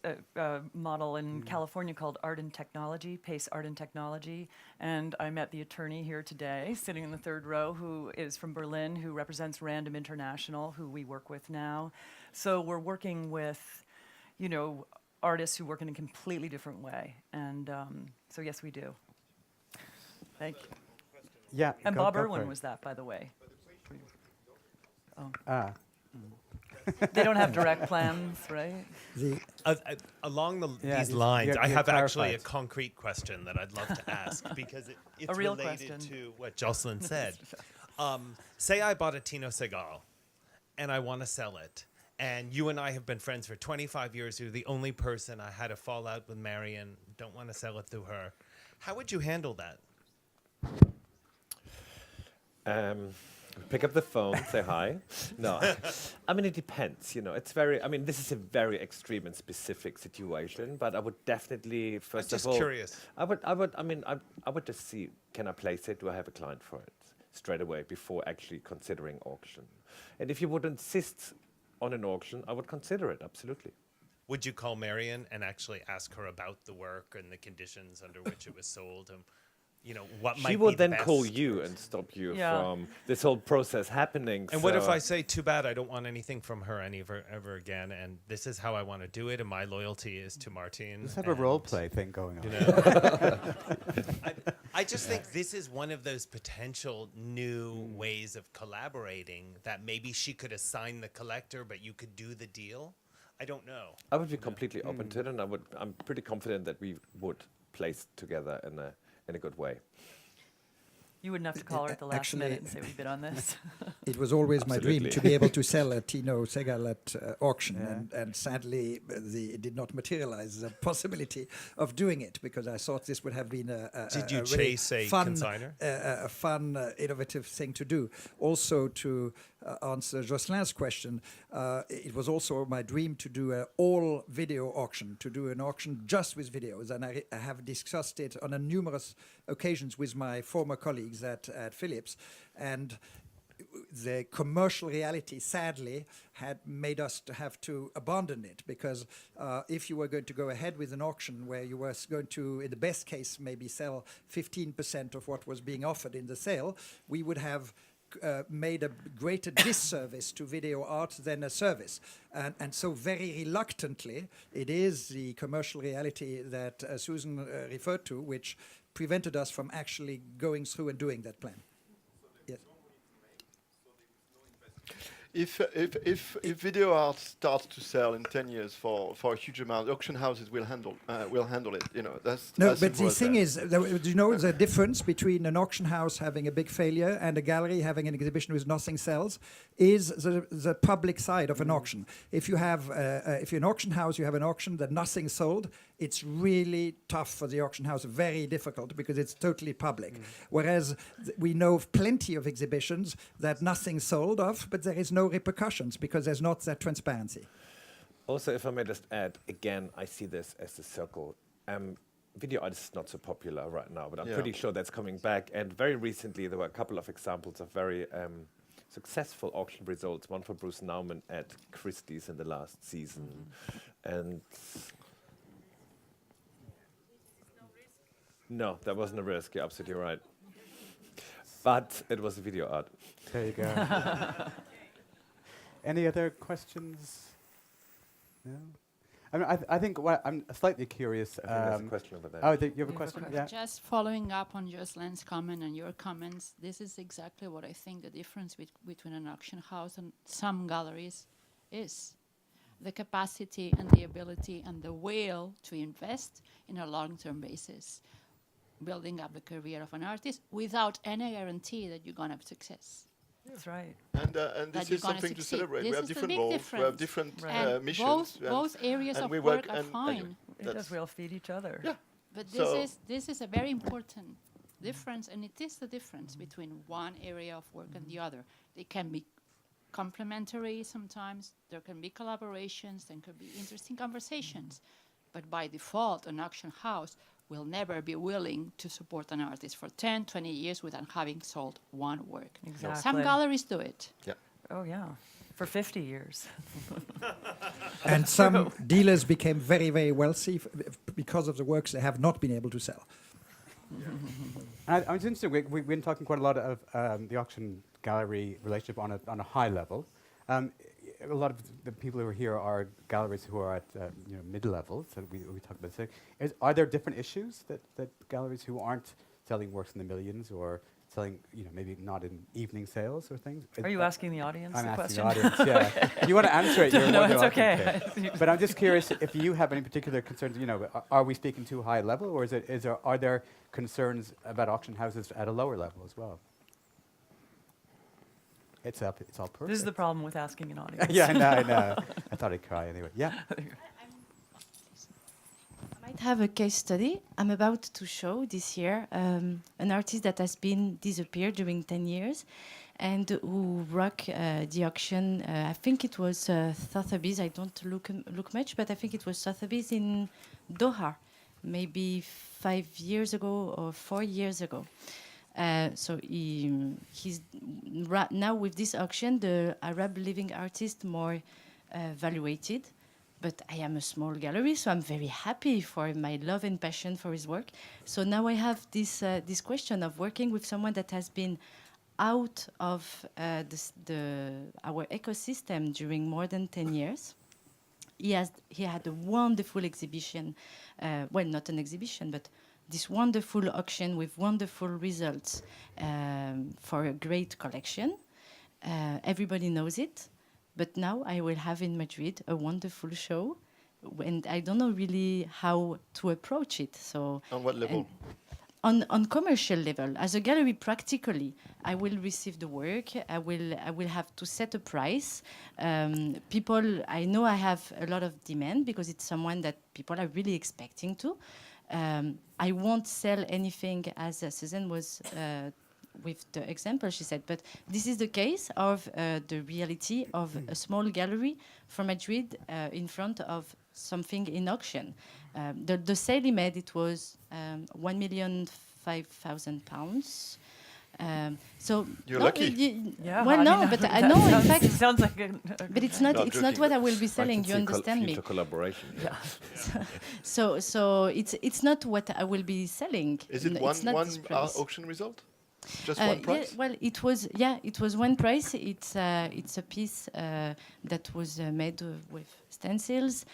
model in California called Art and Technology, Pace Art and Technology. And I met the attorney here today, sitting in the third row, who is from Berlin, who represents Random International, who we work with now. So we're working with, you know, artists who work in a completely different way. And so, yes, we do. Thank you. Yeah. And go- Bob go for Irwin it. was that, by the way. Oh. Ah. They don't have direct plans, right? Along Yeah, these you- lines, you- I you have actually a clarified. concrete question that I'd love to ask because it's A real related question. to what Jocelyn said. Say I bought a Tino Segal and I want to sell it. And you and I have been friends for 25 years. You're the only person I had a fallout with Marion. Don't want to sell it to her. How would you handle that? Pick up the phone, say hi. No, I mean, it depends, you know. It's very, I mean, this is a very extreme and specific situation, but I would definitely, first just of all, curious. I would just see, can I place it? Do I have a client for it? Straight away before actually considering auction. And if you would insist on an auction, I would consider it, absolutely. Would you call Marion and actually ask her about the work and the conditions under which it was sold? And, you know, what might She be would the then call best you person? and stop you Yeah. from this whole process happening. And what if so- I say, too bad, I don't want anything from her ever again, and this is how I want to do it, and my loyalty is to Martine. Let's have a role play thing going on. You know, I just think this is one of those potential new ways of collaborating that maybe she could assign the collector, but you could do the deal. I don't know. I would be completely open to it, and I'm pretty confident that we would place together in a good way. You wouldn't have to call her at the last Actually- minute and say we bid on this. It was always my dream Absolutely. to be able to sell a Tino Segal at auction, and sadly, it did not materialize the possibility of doing it because I thought this would have been Did you a really chase a fun, consignor? a fun, innovative thing to do. Also, to answer Jocelyn's question, it was also my dream to do an all video auction, to do an auction just with videos, and I have discussed it on numerous occasions with my former colleagues at Philips, and the commercial reality, sadly, had made us to have to abandon it because if you were going to go ahead with an auction where you were going to, in the best case, maybe sell 15% of what was being offered in the sale, we would have made a greater disservice to video art than a service. And so very reluctantly, it is the commercial reality that Susan referred to, which prevented us from actually going through and doing that plan. Yes. If video art starts to sell in 10 years for a huge amount, auction houses will handle it. You know, that's No, as but simple the as thing that. is, do you know the difference between an auction house having a big failure and a gallery having an exhibition with nothing sells is the public side of an auction. If you have, if you're an auction house, you have an auction that nothing sold, it's really tough for the auction house, very difficult because it's totally public. Whereas we know of plenty of exhibitions that nothing sold of, but there is no repercussions because there's not that transparency. Also, if I may just add, again, I see this as a circle. Video art is not so popular right now, but I'm Yeah. pretty sure that's coming back. And very recently, there were a couple of examples of very successful auction results. One for Bruce Nauman at Christie's in the last season. And no, that wasn't a risk. You're absolutely right. But it was video art. There you go. Any other questions? No? I mean, I think I'm slightly curious. I think there's a question over there. Oh, you have a question? Yeah. Just following up on Jocelyn's comment and your comments, this is exactly what I think the difference between an auction house and some galleries is. the capacity and the ability and the will to invest in a long-term basis, building up the career of an artist without any guarantee that you're going to have success. That's right. And That this you're is gonna something to succeed. celebrate. This We have is the different big roles, we have difference. different And missions. both areas and of we work are and fine. It does. We all feed each other. Yeah. But So- this is a very important difference, and it is the difference between one area of work and the other. They can be complementary sometimes, there can be collaborations, there can be interesting conversations, but by default, an auction house will never be willing to support an artist for 10, 20 years without having sold one work. Exactly. Some galleries do it. Yeah. Oh, yeah. For 50 years. And some dealers became very, very wealthy because of the works they have not been able to sell. And I was interested, we've been talking quite a lot of the auction gallery relationship on a high level. A lot of the people who are here are galleries who are at mid-level, so we talked about this. Are there different issues that galleries who aren't selling works in the millions or selling, maybe not in evening sales or things? Are you asking the audience I'm the asking question? the audience, yeah. If you want to answer it, you're No, more than it's welcome okay. to. But I'm just curious if you have any particular concerns. Are we speaking too high level, or are there concerns about auction houses at a lower level as well? It's all perfect. This is the problem with asking an audience. Yeah, I know. I thought I'd cry anyway. Yeah. I might have a case study. I'm about to show this year an artist that has been disappeared during 10 years and who rocked the auction. I think it was Sotheby's. I don't look much, but I think it was Sotheby's in Doha, maybe 5 years ago or 4 years ago. So he's now with this auction, the Arab living artist more valuated. But I am a small gallery, so I'm very happy for my love and passion for his work. So now I have this question of working with someone that has been out of our ecosystem during more than 10 years. He had a wonderful exhibition, well, not an exhibition, but this wonderful auction with wonderful results for a great collection. Everybody knows it. But now I will have in Madrid a wonderful show, and I don't know really how to approach it. So on what level? On commercial level, as a gallery, practically, I will receive the work. I will have to set a price. People, I know I have a lot of demand because it's someone that people are really expecting to. I won't sell anything, as Suzanne was with the example she said, but this is the case of the reality of a small gallery from Madrid in front of something in auction. The sale he made, it was £1,005,000. So you're no, lucky. Yeah, well, I no, mean, but that I know in sounds- fact. it sounds like But it's not. Not It's not joking, what I but will be I selling. can You see understand me? future collaboration. Yeah. So it's not what I will be selling. Is it No, one it's not this price. auction result? Just one price? Yeah, well, it was one price. It's a piece that was made with stencils.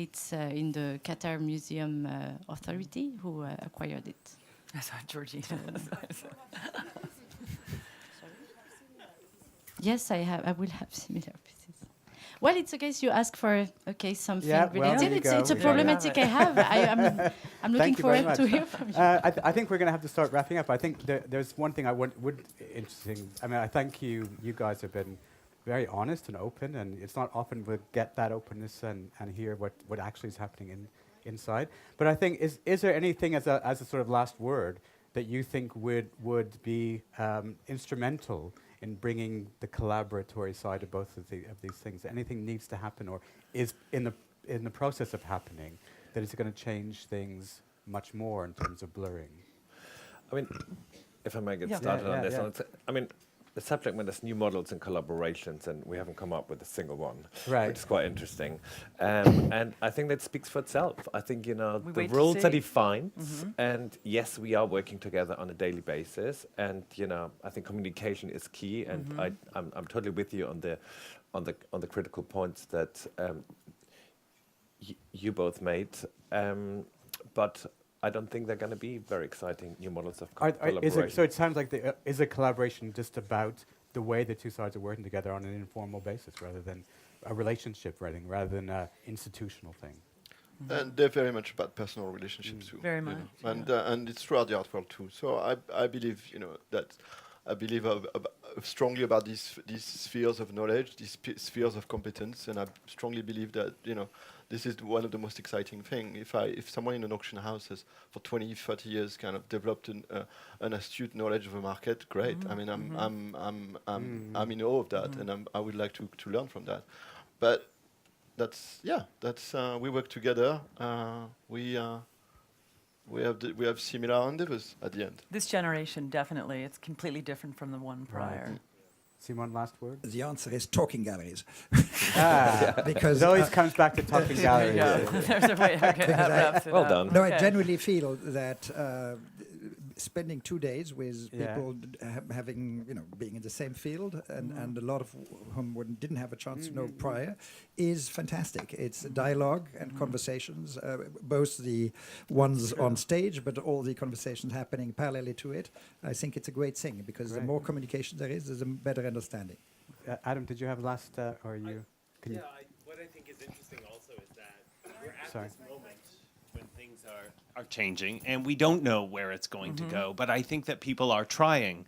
It's in the Qatar Museum Authority who acquired it. That's what Georgina. Yes, I will have similar pieces. Well, it's a case you ask for. Okay, something Yeah, well, related. there you go. It's a Yeah. problematic I have. I'm looking Thank you very forward much. to hear from you. I think we're going to have to start wrapping up. I think there's one thing I would interesting. I mean, I thank you. You guys have been very honest and open, and it's not often we get that openness and hear what actually is happening inside. But I think is there anything as a sort of last word that you think would be instrumental in bringing the collaboratory side of both of these things? Anything needs to happen, or is in the process of happening, that is going to change things much more in terms of blurring? I mean, if I may get Yeah. started on this Yeah. one, I mean, the subject matter is new models and collaborations, and we haven't come up with a single one, Right. which is quite interesting. And I think that speaks for itself. I think, We the wait to rules are see. defined, and yes, we are working together on a daily basis, and, I think communication is key, and I'm totally with you on the critical points that you both made, but I don't think they're going to be very exciting new models of collaboration. So it sounds like is a collaboration just about the way the two sides are working together on an informal basis rather than a relationship wedding rather than an institutional thing. And they're very much about personal relationships too. Very you know. much, And it's throughout the art world too. So I believe that I believe strongly about these spheres of knowledge, these spheres of competence, and I strongly believe that this is one of the most exciting things. If someone in an auction house has for 20, 30 years kind of developed an astute knowledge of a market, great. I mean, I'm in awe of that, and I would like to learn from that. But that's we work together. We have similar endeavors at the end. This generation, definitely, it's completely different from the one prior. Simon, last word? The answer is talking galleries. Because it always comes back to talking galleries. There's a way. Okay, that wraps it Well up. done. No, Okay. I genuinely feel that spending 2 days with Yeah. people having, being in the same field and a lot of whom didn't have a chance to know prior is fantastic. It's a dialogue and conversations, both the ones on stage, but all the conversations happening parallelly to it. I think it's a great thing because the more communication there is, there's a better understanding. Adam, did you have last, or you? Can you? What I think is interesting also is that we're at Sorry. this moment when things are changing, and we don't know where it's going to go. But I think that people are trying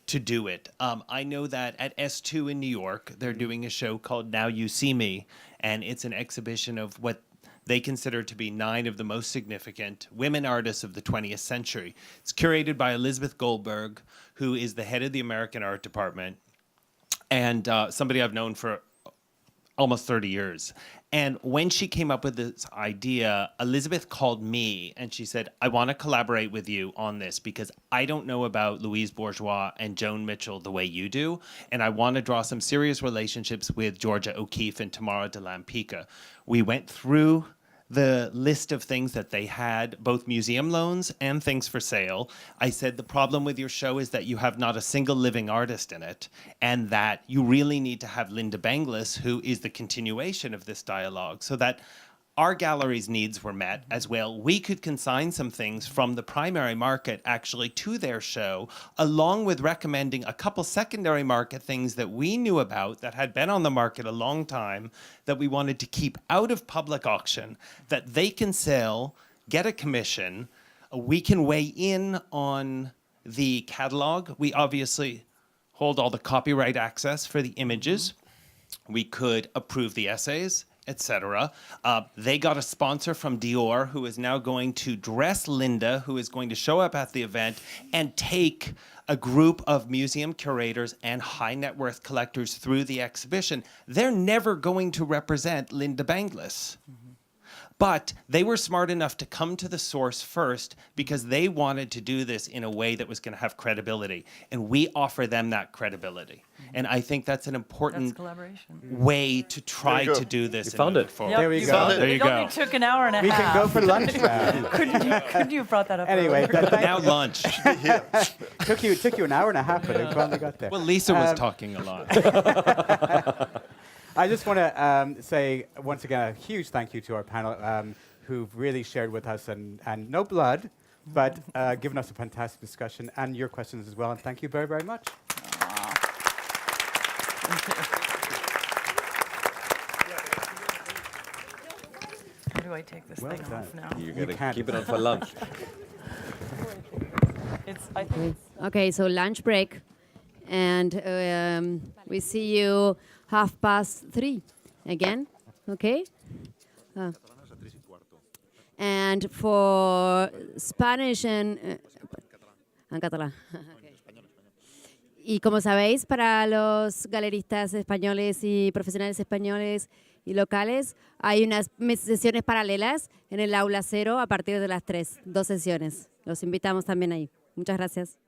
to do it. I know that at S2 in New York, they're doing a show called Now You See Me, and it's an exhibition of what they consider to be 9 of the most significant women artists of the 20th century. It's curated by Elizabeth Goldberg, who is the head of the American Art Department, and somebody I've known for almost 30 years. And when she came up with this idea, Elizabeth called me and she said, I want to collaborate with you on this because I don't know about Louise Bourgeois and Joan Mitchell the way you do. And I want to draw some serious relationships with Georgia O'Keeffe and Tamara de Lampica. We went through the list of things that they had, both museum loans and things for sale. I said, the problem with your show is that you have not a single living artist in it, and that you really need to have Linda Benglis, who is the continuation of this dialogue, so that our gallery's needs were met as well. We could consign some things from the primary market actually to their show, along with recommending a couple secondary market things that we knew about that had been on the market a long time that we wanted to keep out of public auction, that they can sell, get a commission. We can weigh in on the catalog. We obviously hold all the copyright access for the images. We could approve the essays, etc. They got a sponsor from Dior who is now going to dress Linda, who is going to show up at the event and take a group of museum curators and high net worth collectors through the exhibition. They're never going to represent Linda Benglis. But they were smart enough to come to the source first because they wanted to do this in a way that was going to have credibility. And we offer them that credibility. And I think that's an important collaboration. way to try you go. to do this. You and found move it. forward. Yep, There we you go. found it. There you It go. only took an hour and a We half. can go for lunch now. couldn't you have brought that up Anyway, earlier? Now lunch. took you an hour and a half, but I finally got there. Well, Lisa was talking a lot. I just want to say once again a huge thank you to our panel who've really shared with us and no blood, but given us a fantastic discussion and your questions as well. And thank you very, very much. How do I take this Well thing done. off now? You're You going to can't. keep it on for lunch. I think Okay, so lunch break. And we see you 3:30 again. Okay? And for Spanish and en catalán. Okay. Y como sabéis, para los galeristas españoles y profesionales españoles y locales, hay unas sesiones paralelas en el aula 0 a partir de las 3, 2 sesiones. Los invitamos también ahí. Muchas gracias.